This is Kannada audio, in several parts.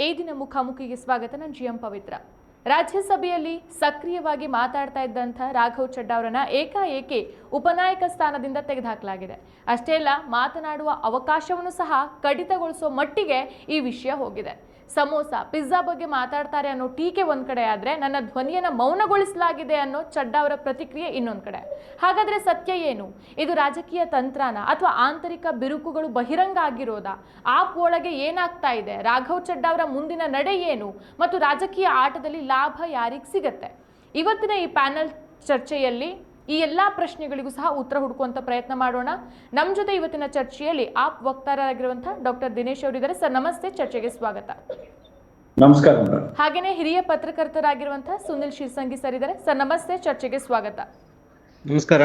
ಈ ದಿನ ಮುಖಾಮುಖಿಗೆ ಸ್ವಾಗತ. ನಾನು ಜಿಎಂ ಪವಿತ್ರ. ರಾಜ್ಯಸಭೆಯಲ್ಲಿ ಸಕ್ರಿಯವಾಗಿ ಮಾತಾಡ್ತಾ ಇದ್ದಂಥ ರಾಘವ್ ಚಡ್ಡಾ ಅವರನ್ನ ಏಕಾಏಕಿ ಉಪನಾಯಕ ಸ್ಥಾನದಿಂದ ತೆಗೆದುಹಾಕಲಾಗಿದೆ. ಅಷ್ಟೇ ಅಲ್ಲ, ಮಾತನಾಡುವ ಅವಕಾಶವನ್ನು ಸಹ ಕಡಿತಗೊಳಿಸುವ ಮಟ್ಟಿಗೆ ಈ ವಿಷಯ ಹೋಗಿದೆ. ಸಮೋಸಾ ಪಿಜ್ಜಾ ಬಗ್ಗೆ ಮಾತಾಡ್ತಾರೆ ಅನ್ನೋ ಟೀಕೆ ಒಂದ್ ಕಡೆ ಆದ್ರೆ, ನನ್ನ ಧ್ವನಿಯನ್ನ ಮೌನಗೊಳಿಸಲಾಗಿದೆ ಅನ್ನೋ ಚಡ್ಡಾ ಅವರ ಪ್ರತಿಕ್ರಿಯೆ ಇನ್ನೊಂದ್ ಕಡೆ. ಹಾಗಾದ್ರೆ ಸತ್ಯ ಏನು? ಇದು ರಾಜಕೀಯ ತಂತ್ರನ ಅಥವಾ ಆಂತರಿಕ ಬಿರುಕುಗಳು ಬಹಿರಂಗ ಆಗಿರೋದಾ? ಆಪ್ ಒಳಗೆ ಏನಾಗ್ತಾ ಇದೆ? ರಾಘವ್ ಚಡ್ಡಾ ಅವರ ಮುಂದಿನ ನಡೆ ಏನು ಮತ್ತು ರಾಜಕೀಯ ಆಟದಲ್ಲಿ ಲಾಭ ಯಾರಿಗೆ ಸಿಗತ್ತೆ? ಇವತ್ತಿನ ಈ ಪ್ಯಾನೆಲ್ ಚರ್ಚೆಯಲ್ಲಿ ಈ ಎಲ್ಲಾ ಪ್ರಶ್ನೆಗಳಿಗೂ ಸಹ ಉತ್ತರ ಹುಡುಕುವಂತ ಪ್ರಯತ್ನ ಮಾಡೋಣ. ನಮ್ಮ ಜೊತೆ ಇವತ್ತಿನ ಚರ್ಚೆಯಲ್ಲಿ ಆಪ್ ವಕ್ತಾರರಾಗಿರುವಂತಹ ಡಾಕ್ಟರ್ ದಿನೇಶ್ ಅವರಿದ್ದಾರೆ. ಸರ್ ನಮಸ್ತೆ, ಚರ್ಚೆಗೆ ಸ್ವಾಗತ. ನಮಸ್ಕಾರ. ಹಾಗೇನೆ ಹಿರಿಯ ಪತ್ರಕರ್ತರಾಗಿರುವಂತಹ ಸುನಿಲ್ ಶಿರ್ಸಂಗಿ ಸರ್ ಇದ್ದಾರೆ. ಸರ್ ನಮಸ್ತೆ, ಚರ್ಚೆಗೆ ಸ್ವಾಗತ. ನಮಸ್ಕಾರ.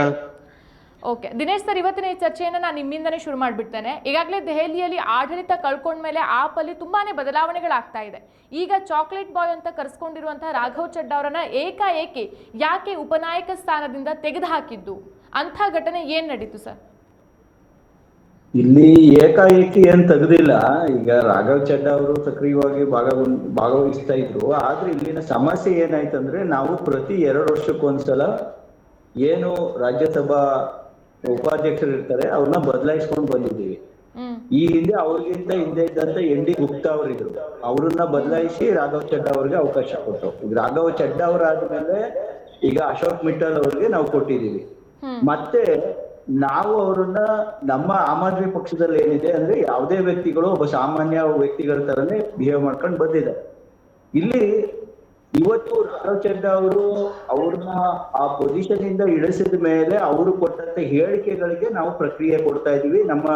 ಓಕೆ ದಿನೇಶ್ ಸರ್, ಇವತ್ತಿನ ಈ ಚರ್ಚೆಯನ್ನು ನಾನು ನಿಮ್ಮಿಂದನೇ ಶುರು ಮಾಡಿಬಿಡ್ತೇನೆ. ಈಗಾಗಲೇ ದೆಹಲಿಯಲ್ಲಿ ಆಡಳಿತ ಕಳ್ಕೊಂಡ್ಮೇಲೆ ಆಪ್ ಅಲ್ಲಿ ತುಂಬಾನೇ ಬದಲಾವಣೆಗಳಾಗ್ತಾ ಇದೆ. ಈಗ ಚಾಕ್ಲೇಟ್ ಬಾಯ್ ಅಂತ ಕರೆಸ್ಕೊಂಡಿರುವಂತಹ ರಾಘವ್ ಚಡ್ಡಾ ಅವರನ್ನ ಏಕಾಏಕಿ ಯಾಕೆ ಉಪನಾಯಕ ಸ್ಥಾನದಿಂದ ತೆಗೆದುಹಾಕಿದ್ದು? ಅಂಥ ಘಟನೆ ಏನ್ ನಡೀತು ಸರ್? ಇಲ್ಲಿ ಏಕಾಏಕಿ ಏನ್ ತೆಗೆದಿಲ್ಲ. ಈಗ ರಾಘವ್ ಚಡ್ಡಾ ಅವರು ಸಕ್ರಿಯವಾಗಿ ಭಾಗವಹಿಸ್ತಾ ಇದ್ರು. ಆದ್ರೆ ಇಲ್ಲಿನ ಸಮಸ್ಯೆ ಏನಾಯ್ತಂದ್ರೆ, ನಾವು ಪ್ರತಿ 2 ವರ್ಷಕ್ಕೊಂದ್ಸಲ ಏನು ರಾಜ್ಯಸಭಾ ಉಪಾಧ್ಯಕ್ಷರು ಇರ್ತಾರೆ ಅವ್ರನ್ನ ಬದಲಾಯಿಸ್ಕೊಂಡು ಬಂದಿದ್ದೀವಿ. ಈ ಹಿಂದೆ ಅವ್ರಿಗಿಂತ ಹಿಂದೆ ಇದ್ದಂತ ND ಗುಪ್ತಾ ಅವರಿದ್ರು, ಅವ್ರನ್ನ ಬದಲಾಯಿಸಿ ರಾಘವ್ ಚಡ್ಡಾ ಅವ್ರಿಗೆ ಅವಕಾಶ ಕೊಟ್ಟು, ಈಗ ರಾಘವ್ ಚಡ್ಡಾ ಅವರಾದ್ಮೇಲೆ ಈಗ ಅಶೋಕ್ ಮಿಟ್ಟಲ್ ಅವ್ರಿಗೆ ನಾವು ಕೊಟ್ಟಿದೀವಿ. ಮತ್ತೆ ನಾವು ಅವ್ರನ್ನ ನಮ್ಮ ಆಮ್ ಆದ್ಮಿ ಪಕ್ಷದಲ್ಲಿ ಏನಿದೆ ಅಂದ್ರೆ, ಯಾವುದೇ ವ್ಯಕ್ತಿಗಳು ಒಬ್ಬ ಸಾಮಾನ್ಯ ವ್ಯಕ್ತಿಗಳ ತರನೇ ಬಿಹೇವ್ ಮಾಡ್ಕೊಂಡು ಬಂದಿದ್ದಾರೆ. ಇಲ್ಲಿ ಇವತ್ತು ರಾಘವ್ ಚಡ್ಡಾ ಅವರು ಅವ್ರನ್ನ ಆ ಪೊಸಿಷನ್ ಇಂದ ಇಳಿಸಿದ ಮೇಲೆ ಅವರು ಕೊಟ್ಟಂತ ಹೇಳಿಕೆಗಳಿಗೆ ನಾವು ಪ್ರಕ್ರಿಯೆ ಕೊಡ್ತಾ ಇದೀವಿ. ನಮ್ಮ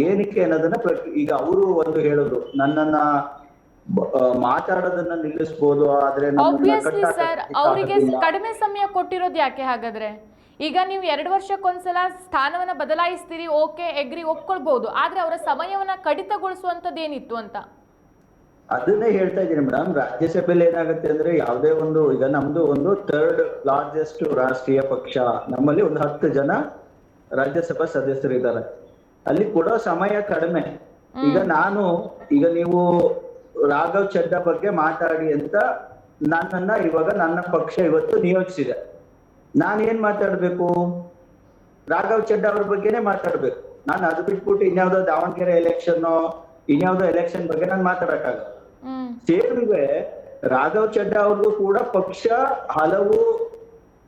ಏನಕ್ಕೆ ಅನ್ನೋದನ್ನ ಈಗ ಅವರು ಒಂದು ಹೇಳಿದ್ರು, ನನ್ನನ್ನ ಮಾತಾಡೋದನ್ನ ನಿಲ್ಲಿಸಬಹುದು, ಆದ್ರೆ ಸರ್ ಅವರಿಗೆ ಕಡಿಮೆ ಸಮಯ ಕೊಟ್ಟಿರೋದು ಯಾಕೆ ಹಾಗಾದ್ರೆ? ಈಗ ನೀವು 2 ವರ್ಷಕ್ಕೊಂದ್ಸಲ ಸ್ಥಾನವನ್ನ ಬದಲಾಯಿಸ್ತೀರಿ, ಓಕೆ ಎಗ್ರಿ, ಒಪ್ಕೊಳ್ಬಹುದು. ಆದ್ರೆ ಅವರ ಸಮಯವನ್ನ ಕಡಿತಗೊಳಿಸುವಂತದ್ದು ಏನಿತ್ತು ಅಂತ ಅದನ್ನೇ ಹೇಳ್ತಾ ಇದ್ದೀನಿ ಮೇಡಮ್. ರಾಜ್ಯಸಭೆಯಲ್ಲಿ ಏನಾಗುತ್ತೆ ಅಂದ್ರೆ, ಯಾವುದೇ ಒಂದು ಈಗ ನಮ್ದು ಒಂದು 3rd ಲಾರ್ಜೆಸ್ಟ್ ರಾಷ್ಟ್ರೀಯ ಪಕ್ಷ, ನಮ್ಮಲ್ಲಿ ಒಂದು 10 ಜನ ರಾಜ್ಯಸಭಾ ಸದಸ್ಯರಿದ್ದಾರೆ. ಅಲ್ಲಿ ಕೊಡೋ ಸಮಯ ಕಡಿಮೆ. ಈಗ ನೀವು ರಾಘವ್ ಚಡ್ಡಾ ಬಗ್ಗೆ ಮಾತಾಡಿ ಅಂತ ನನ್ನನ್ನ ಇವಾಗ ನನ್ನ ಪಕ್ಷ ಇವತ್ತು ನಿಯೋಜಿಸಿದೆ. ನಾನು ಏನ್ ಮಾತಾಡ್ಬೇಕು? ರಾಘವ್ ಚಡ್ಡಾ ಅವ್ರ ಬಗ್ಗೆನೆ ಮಾತಾಡ್ಬೇಕು. ನಾನು ಅದು ಬಿಟ್ಬಿಟ್ಟು ಇನ್ಯಾವುದೋ ದಾವಣಗೆರೆ ಎಲೆಕ್ಷನ್, ಇನ್ಯಾವುದೋ ಎಲೆಕ್ಷನ್ ಬಗ್ಗೆ ನಾನು ಮಾತಾಡಕ್ಕಾಗಲ್ಲ. ಸೇರಿವೆ ರಾಘವ್ ಚಡ್ಡಾ ಅವ್ರಿಗೂ ಕೂಡ ಪಕ್ಷ ಹಲವು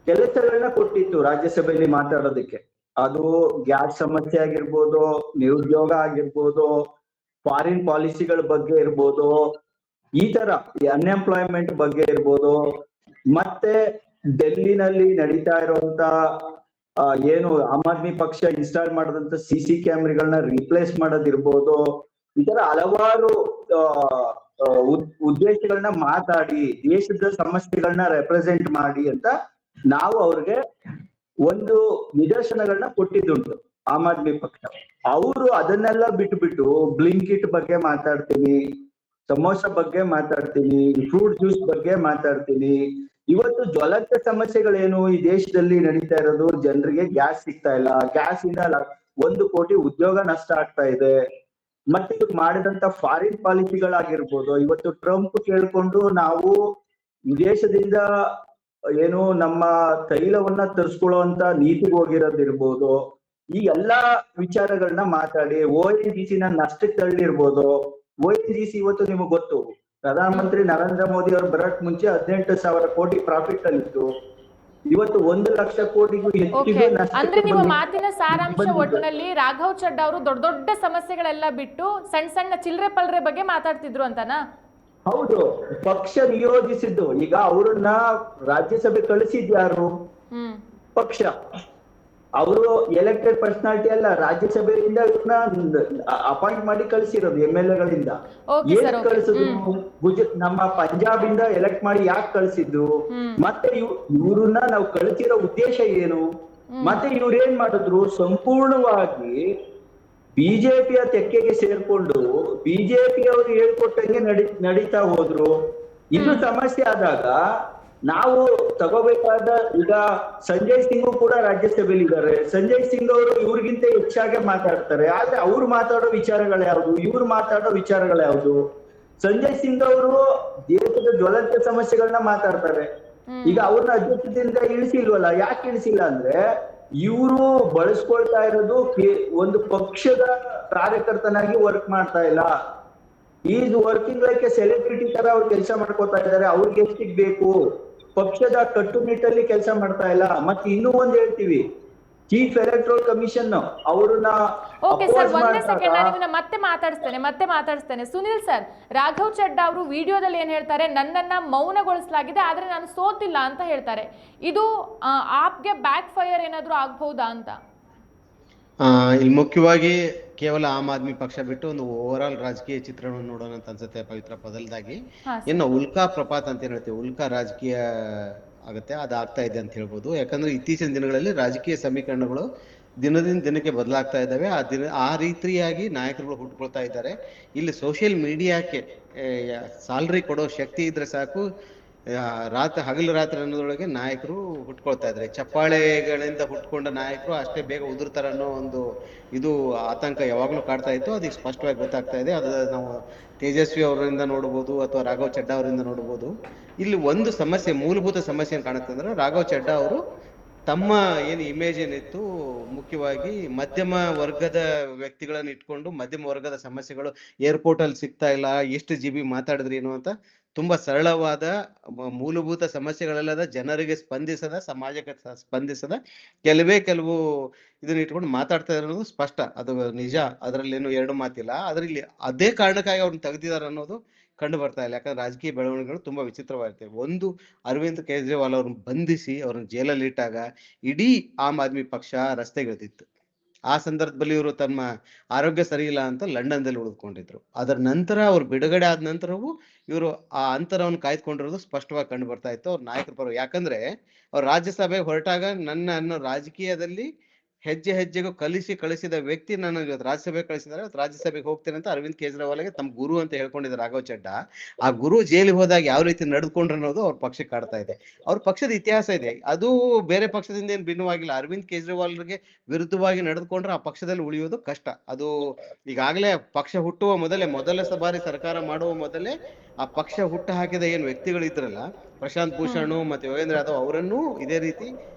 ಕೆಲಸಗಳನ್ನ ಕೊಟ್ಟಿತ್ತು ರಾಜ್ಯಸಭೆಯಲ್ಲಿ ಮಾತಾಡೋದಕ್ಕೆ. ಅದು ಗ್ಯಾಸ್ ಸಮಸ್ಯೆ ಆಗಿರ್ಬೋದು, ನಿರುದ್ಯೋಗ ಆಗಿರ್ಬೋದು, ಫಾರಿನ್ ಪಾಲಿಸಿಗಳ ಬಗ್ಗೆ ಇರ್ಬೋದು, ಈ ತರ ಅನ್ಎಂಪ್ಲಾಯ್ಮೆಂಟ್ ಬಗ್ಗೆ ಇರ್ಬೋದು, ಮತ್ತೆ ಡೆಲ್ಲಿನಲ್ಲಿ ನಡೀತಾ ಇರುವಂತ ಏನು ಆಮ್ ಆದ್ಮಿ ಪಕ್ಷ ಇನ್ಸ್ಟಾಲ್ ಮಾಡದಂತ CC ಕ್ಯಾಮ್ರಾಗಳನ್ನ ರೀಪ್ಲೇಸ್ ಮಾಡೋದಿರ್ಬೋದು, ಈ ತರ ಹಲವಾರು ಉದ್ದೇಶಗಳನ್ನ ಮಾತಾಡಿ ದೇಶದ ಸಮಸ್ಯೆಗಳನ್ನ ರೆಪ್ರೆಸೆಂಟ್ ಮಾಡಿ ಅಂತ ನಾವು ಅವ್ರಿಗೆ ಒಂದು ನಿದರ್ಶನಗಳನ್ನ ಕೊಟ್ಟಿದ್ದುಂಟು ಆಮ್ ಆದ್ಮಿ ಪಕ್ಷ. ಅವರು ಅದನ್ನೆಲ್ಲ ಬಿಟ್ಬಿಟ್ಟು ಬ್ಲಿಂಕಿಟ್ ಬಗ್ಗೆ ಮಾತಾಡ್ತೀನಿ, ಸಮೋಸಾ ಬಗ್ಗೆ ಮಾತಾಡ್ತೀನಿ, ಫ್ರೂಟ್ ಜ್ಯೂಸ್ ಬಗ್ಗೆ ಮಾತಾಡ್ತೀನಿ. ಇವತ್ತು ಜ್ವಲಂತ ಸಮಸ್ಯೆಗಳೇನು ಈ ದೇಶದಲ್ಲಿ ನಡೀತಾ ಇರೋದು? ಜನರಿಗೆ ಗ್ಯಾಸ್ ಸಿಗ್ತಾ ಇಲ್ಲ, ಗ್ಯಾಸ್ ಇಂದ 1 ಕೋಟಿ ಉದ್ಯೋಗ ನಷ್ಟ ಆಗ್ತಾ ಇದೆ. ಮತ್ತೆ ಇವ್ರು ಮಾಡಿದಂತ ಫಾರಿನ್ ಪಾಲಿಸಿಗಳಾಗಿರ್ಬೋದು, ಇವತ್ತು ಟ್ರಂಪ್ ಕೇಳ್ಕೊಂಡು ನಾವು ವಿದೇಶದಿಂದ ಏನು ನಮ್ಮ ತೈಲವನ್ನ ತರಿಸ್ಕೊಳ್ಳುವಂತ ನೀತಿಗೆ ಹೋಗಿರೋದಿರ್ಬೋದು, ಈ ಎಲ್ಲಾ ವಿಚಾರಗಳನ್ನ ಮಾತಾಡಿ ONGC ನಷ್ಟಕ್ಕೆ ತಳ್ಳಿರ್ಬೋದು. ONGC ಇವತ್ತು ನಿಮಗೆ ಗೊತ್ತು, ಪ್ರಧಾನಮಂತ್ರಿ ನರೇಂದ್ರ ಮೋದಿ ಅವರು ಬರಕ್ ಮುಂಚೆ 18,000 ಕೋಟಿ ಪ್ರಾಫಿಟ್ ಅಲ್ಲಿತ್ತು. ಇವತ್ತು 1 ಲಕ್ಷ ಕೋಟಿಗೂ ಹೆಚ್ಚಿಗೆ. ಅಂದ್ರೆ ನಿಮ್ಮ ಮಾತಿನ ಸಾರಾಂಶ ಒಟ್ಟಿನಲ್ಲಿ ರಾಘವ್ ಚಡ್ಡಾ ಅವರು ದೊಡ್ಡ ದೊಡ್ಡ ಸಮಸ್ಯೆಗಳೆಲ್ಲ ಬಿಟ್ಟು ಸಣ್ಣ ಸಣ್ಣ ಚಿಲ್ಲರೆ ಪಲ್ರೆ ಬಗ್ಗೆ ಮಾತಾಡ್ತಿದ್ರು ಅಂತನಾ? ಹೌದು, ಪಕ್ಷ ನಿಯೋಜಿಸಿದ್ದು. ಈಗ ಅವ್ರನ್ನ ರಾಜ್ಯಸಭೆ ಕಳಿಸಿದ್ಯಾರು? ಪಕ್ಷ. ಅವರು ಎಲೆಕ್ಟೆಡ್ ಪರ್ಸನಾಲಿಟಿ ಅಲ್ಲ, ರಾಜ್ಯಸಭೆಯಿಂದ ಇವ್ರನ್ನ ಅಪಾಯಿಂಟ್ ಮಾಡಿ ಕಳಿಸಿರೋದು MLA ಗಳಿಂದ. ಏನ್ ಕಳಿಸಿದ್ರು? ನಮ್ಮ ಪಂಜಾಬ್ ಇಂದ ಎಲೆಕ್ಟ್ ಮಾಡಿ ಯಾಕೆ ಕಳಿಸಿದ್ರು? ಮತ್ತೆ ಇವ್ರನ್ನ ನಾವು ಕಳಿಸಿರೋ ಉದ್ದೇಶ ಏನು? ಮತ್ತೆ ಇವ್ರೇನ್ ಮಾಡಿದ್ರು? ಸಂಪೂರ್ಣವಾಗಿ ಬಿಜೆಪಿಯ ತೆಕ್ಕೆಗೆ ಸೇರ್ಕೊಂಡು ಬಿಜೆಪಿ ಅವರು ಹೇಳ್ಕೊಟ್ಟಂಗೆ ನಡೀತಾ ಹೋದ್ರು. ಇದು ಸಮಸ್ಯೆ ಆದಾಗ ನಾವು ತಗೋಬೇಕಾದ, ಈಗ ಸಂಜಯ್ ಸಿಂಗ್ ಕೂಡ ರಾಜ್ಯಸಭೆಯಲ್ಲಿ ಇದ್ದಾರೆ. ಸಂಜಯ್ ಸಿಂಗ್ ಅವರು ಇವ್ರಿಗಿಂತ ಹೆಚ್ಚಾಗಿ ಮಾತಾಡ್ತಾರೆ. ಆದ್ರೆ ಅವ್ರು ಮಾತಾಡೋ ವಿಚಾರಗಳು ಯಾವ್ದು, ಇವ್ರು ಮಾತಾಡೋ ವಿಚಾರಗಳು ಯಾವ್ದು? ಸಂಜಯ್ ಸಿಂಗ್ ಅವರು ದೇಶದ ಜ್ವಲಂತ ಸಮಸ್ಯೆಗಳನ್ನ ಮಾತಾಡ್ತಾರೆ. ಈಗ ಅವ್ರನ್ನ ಅಧ್ಯಕ್ಷದಿಂದ ಇಳಿಸಿಲ್ವಲ್ಲ. ಯಾಕೆ ಇಳಿಸಿಲ್ಲ ಅಂದ್ರೆ ಇವರು ಬಳಸ್ಕೊಳ್ತಾ ಇರೋದು ಒಂದು ಪಕ್ಷದ ಕಾರ್ಯಕರ್ತನಾಗಿ ವರ್ಕ್ ಮಾಡ್ತಾ ಇಲ್ಲ. Is working like A celebrity ತರ ಅವ್ರು ಕೆಲಸ ಮಾಡ್ಕೋತಾ ಇದ್ದಾರೆ. ಅವ್ರಿಗೆ ಎಷ್ಟಿಗೆ ಬೇಕು, ಪಕ್ಷದ ಕಟ್ಟುನಿಟ್ಟಲ್ಲಿ ಕೆಲಸ ಮಾಡ್ತಾ ಇಲ್ಲ. ಮತ್ತೆ ಇನ್ನೂ ಒಂದ್ ಹೇಳ್ತೀವಿ, ಚೀಫ್ ಎಲೆಕ್ಟ್ರಲ್ ಕಮಿಷನ್ ಅವ್ರನ್ನ ಓಕೆ ಸರ್, ಒಂದೇ ಸೆಕೆಂಡ್, ನಾನು ನಿಮ್ಮನ್ನ ಮತ್ತೆ ಮಾತಾಡಿಸ್ತೇನೆ. ಸುನಿಲ್ ಸರ್, ರಾಘವ್ ಚಡ್ಡಾ ಅವರು ವಿಡಿಯೋದಲ್ಲಿ ಏನ್ ಹೇಳ್ತಾರೆ, ನನ್ನನ್ನ ಮೌನಗೊಳಿಸಲಾಗಿದೆ ಆದ್ರೆ ನಾನು ಸೋತಿಲ್ಲ ಅಂತ ಹೇಳ್ತಾರೆ. ಇದು ಆಪ್ಗೆ ಬ್ಯಾಕ್ ಫೈರ್ ಏನಾದ್ರು ಆಗ್ಬಹುದಾ ಅಂತ? ಇಲ್ಲಿ ಮುಖ್ಯವಾಗಿ ಕೇವಲ ಆಮ್ ಆದ್ಮಿ ಪಕ್ಷ ಬಿಟ್ಟು ಒಂದು ಓವರ್ ಆಲ್ ರಾಜಕೀಯ ಚಿತ್ರಣವನ್ನು ನೋಡೋಣ ಅಂತ ಅನ್ಸುತ್ತೆ ಪವಿತ್ರ. ಬದಲಾಗಿ ಇನ್ನು ಉಲ್ಕಾ ಪ್ರಪಾತ್ ಅಂತ ಏನ್ ಹೇಳ್ತೀವಿ, ಉಲ್ಕಾ ರಾಜಕೀಯ ಆಗುತ್ತೆ, ಅದು ಆಗ್ತಾ ಇದೆ ಅಂತ ಹೇಳ್ಬೋದು. ಯಾಕಂದ್ರೆ ಇತ್ತೀಚಿನ ದಿನಗಳಲ್ಲಿ ರಾಜಕೀಯ ಸಮೀಕರಣಗಳು ದಿನದಿಂದ ದಿನಕ್ಕೆ ಬದಲಾಗ್ತಾ ಇದ್ದಾವೆ. ಆ ರೀತಿಯಾಗಿ ನಾಯಕರುಗಳು ಹುಟ್ಕೊಳ್ತಾ ಇದ್ದಾರೆ. ಇಲ್ಲಿ ಸೋಷಿಯಲ್ ಮೀಡಿಯಾಕ್ಕೆ ಸಾಲರಿ ಕೊಡೋ ಶಕ್ತಿ ಇದ್ರೆ ಸಾಕು, ಹಗಲು ರಾತ್ರಿ ಅನ್ನೋದ್ರೊಳಗೆ ನಾಯಕರು ಹುಟ್ಕೊಳ್ತಾ ಇದ್ದಾರೆ. ಚಪ್ಪಾಳೆಗಳಿಂದ ಹುಟ್ಕೊಂಡ ನಾಯಕರು ಅಷ್ಟೇ ಬೇಗ ಉದುರ್ತಾರ ಅನ್ನೋ ಒಂದು ಇದು ಆತಂಕ ಯಾವಾಗ್ಲೂ ಕಾಡ್ತಾ ಇತ್ತು. ಅದಕ್ಕೆ ಸ್ಪಷ್ಟವಾಗಿ ಗೊತ್ತಾಗ್ತಾ ಇದೆ. ಅದು ನಾವು ತೇಜಸ್ವಿ ಅವರಿಂದ ನೋಡ್ಬೋದು ಅಥವಾ ರಾಘವ್ ಚಡ್ಡಾ ಅವರಿಂದ ನೋಡ್ಬೋದು. ಇಲ್ಲಿ ಒಂದು ಸಮಸ್ಯೆ, ಮೂಲಭೂತ ಸಮಸ್ಯೆ ಏನ್ ಕಾಣುತ್ತೆ ಅಂದ್ರೆ, ರಾಘವ್ ಚಡ್ಡಾ ಅವರು ತಮ್ಮ ಏನು ಇಮೇಜ್ ಏನಿತ್ತು, ಮುಖ್ಯವಾಗಿ ಮಧ್ಯಮ ವರ್ಗದ ವ್ಯಕ್ತಿಗಳನ್ನ ಇಟ್ಕೊಂಡು ಮಧ್ಯಮ ವರ್ಗದ ಸಮಸ್ಯೆಗಳು ಏರ್ಪೋರ್ಟ್ ಅಲ್ಲಿ ಸಿಗ್ತಾ ಇಲ್ಲ, ಎಷ್ಟು GB ಮಾತಾಡಿದ್ರಿ ಏನು ಅಂತ ತುಂಬಾ ಸರಳವಾದ ಮೂಲಭೂತ ಸಮಸ್ಯೆಗಳೆಲ್ಲದ ಜನರಿಗೆ ಸ್ಪಂದಿಸದ, ಸಮಾಜಕ್ಕೆ ಸ್ಪಂದಿಸದ ಕೆಲವು ಇದನ್ನ ಇಟ್ಕೊಂಡು ಮಾತಾಡ್ತಾ ಇರೋದು ಸ್ಪಷ್ಟ. ಅದು ನಿಜ, ಅದರಲ್ಲೇನು ಎರಡು ಮಾತಿಲ್ಲ. ಆದ್ರೆ ಇಲ್ಲಿ ಅದೇ ಕಾರಣಕ್ಕಾಗಿ ಅವ್ರನ್ನ ತೆಗೆದಿದ್ದಾರೆ ಅನ್ನೋದು ಕಂಡು ಬರ್ತಾ ಇಲ್ಲ. ಯಾಕಂದ್ರೆ ರಾಜಕೀಯ ಬೆಳವಣಿಗೆಗಳು ತುಂಬಾ ವಿಚಿತ್ರವಾಗಿರ್ತವೆ. ಒಂದು, ಅರವಿಂದ್ ಕೇಜ್ರಿವಾಲ್ ಅವ್ರನ್ನ ಬಂಧಿಸಿ ಅವ್ರನ್ನ ಜೈಲಲ್ಲಿ ಇಟ್ಟಾಗ ಇಡೀ ಆಮ್ ಆದ್ಮಿ ಪಕ್ಷ ರಸ್ತೆಗಿಳಿದಿತ್ತು. ಆ ಸಂದರ್ಭದಲ್ಲಿ ಇವರು ತಮ್ಮ ಆರೋಗ್ಯ ಸರಿ ಇಲ್ಲ ಅಂತ ಲಂಡನ್ದಲ್ಲಿ ಉಳಿದುಕೊಂಡಿದ್ರು. ಅದರ ನಂತರ ಅವ್ರು ಬಿಡುಗಡೆ ಆದ ನಂತರವೂ ಇವರು ಆ ಅಂತರವನ್ನು ಕಾಯ್ದುಕೊಂಡಿರೋದು ಸ್ಪಷ್ಟವಾಗಿ ಕಂಡು ಬರ್ತಾ ಇತ್ತು ಅವ್ರ ನಾಯಕರ ಪರ. ಯಾಕಂದ್ರೆ ಅವ್ರು ರಾಜ್ಯಸಭೆಗೆ ಹೊರಟಾಗ ನನ್ನ ರಾಜಕೀಯದಲ್ಲಿ ಹೆಜ್ಜೆ ಹೆಜ್ಜೆಗೂ ಕಳಿಸಿದ ವ್ಯಕ್ತಿ ನನ್ನ ರಾಜ್ಯಸಭೆಗೆ ಕಳಿಸಿದ್ದಾರೆ, ರಾಜ್ಯಸಭೆಗೆ ಹೋಗ್ತೇನೆ ಅಂತ ಅರವಿಂದ್ ಕೇಜ್ರಿವಾಲ್ಗೆ ತಮ್ಮ ಗುರು ಅಂತ ಹೇಳ್ಕೊಂಡಿದ್ದಾರೆ ರಾಘವ್ ಚಡ್ಡಾ. ಆ ಗುರು ಜೈಲಿಗೆ ಹೋದಾಗ ಯಾವ ರೀತಿ ನಡ್ಕೊಂಡ್ರು ಅನ್ನೋದು ಅವ್ರ ಪಕ್ಷಕ್ಕೆ ಕಾಡ್ತಾ ಇದೆ. ಅವ್ರ ಪಕ್ಷದ ಇತಿಹಾಸ ಇದೆ, ಅದು ಬೇರೆ ಪಕ್ಷದಿಂದ ಏನು ಭಿನ್ನವಾಗಿಲ್ಲ. ಅರವಿಂದ್ ಕೇಜ್ರಿವಾಲ್ಗೆ ವಿರುದ್ಧವಾಗಿ ನಡೆದುಕೊಂಡ್ರೆ ಆ ಪಕ್ಷದಲ್ಲಿ ಉಳಿಯೋದು ಕಷ್ಟ. ಅದು ಈಗಾಗಲೇ ಪಕ್ಷ ಹುಟ್ಟುವ ಮೊದಲ ಬಾರಿ ಸರ್ಕಾರ ಮಾಡುವ ಮೊದಲೇ ಆ ಪಕ್ಷ ಹುಟ್ಟು ಹಾಕಿದ ಏನು ವ್ಯಕ್ತಿಗಳು ಇದ್ರಲ್ಲ, ಪ್ರಶಾಂತ್ ಭೂಷಣ್ ಮತ್ತೆ ಯೋಗೇಂದ್ರ ಯಾದವ್, ಅವರನ್ನು ಇದೇ ರೀತಿ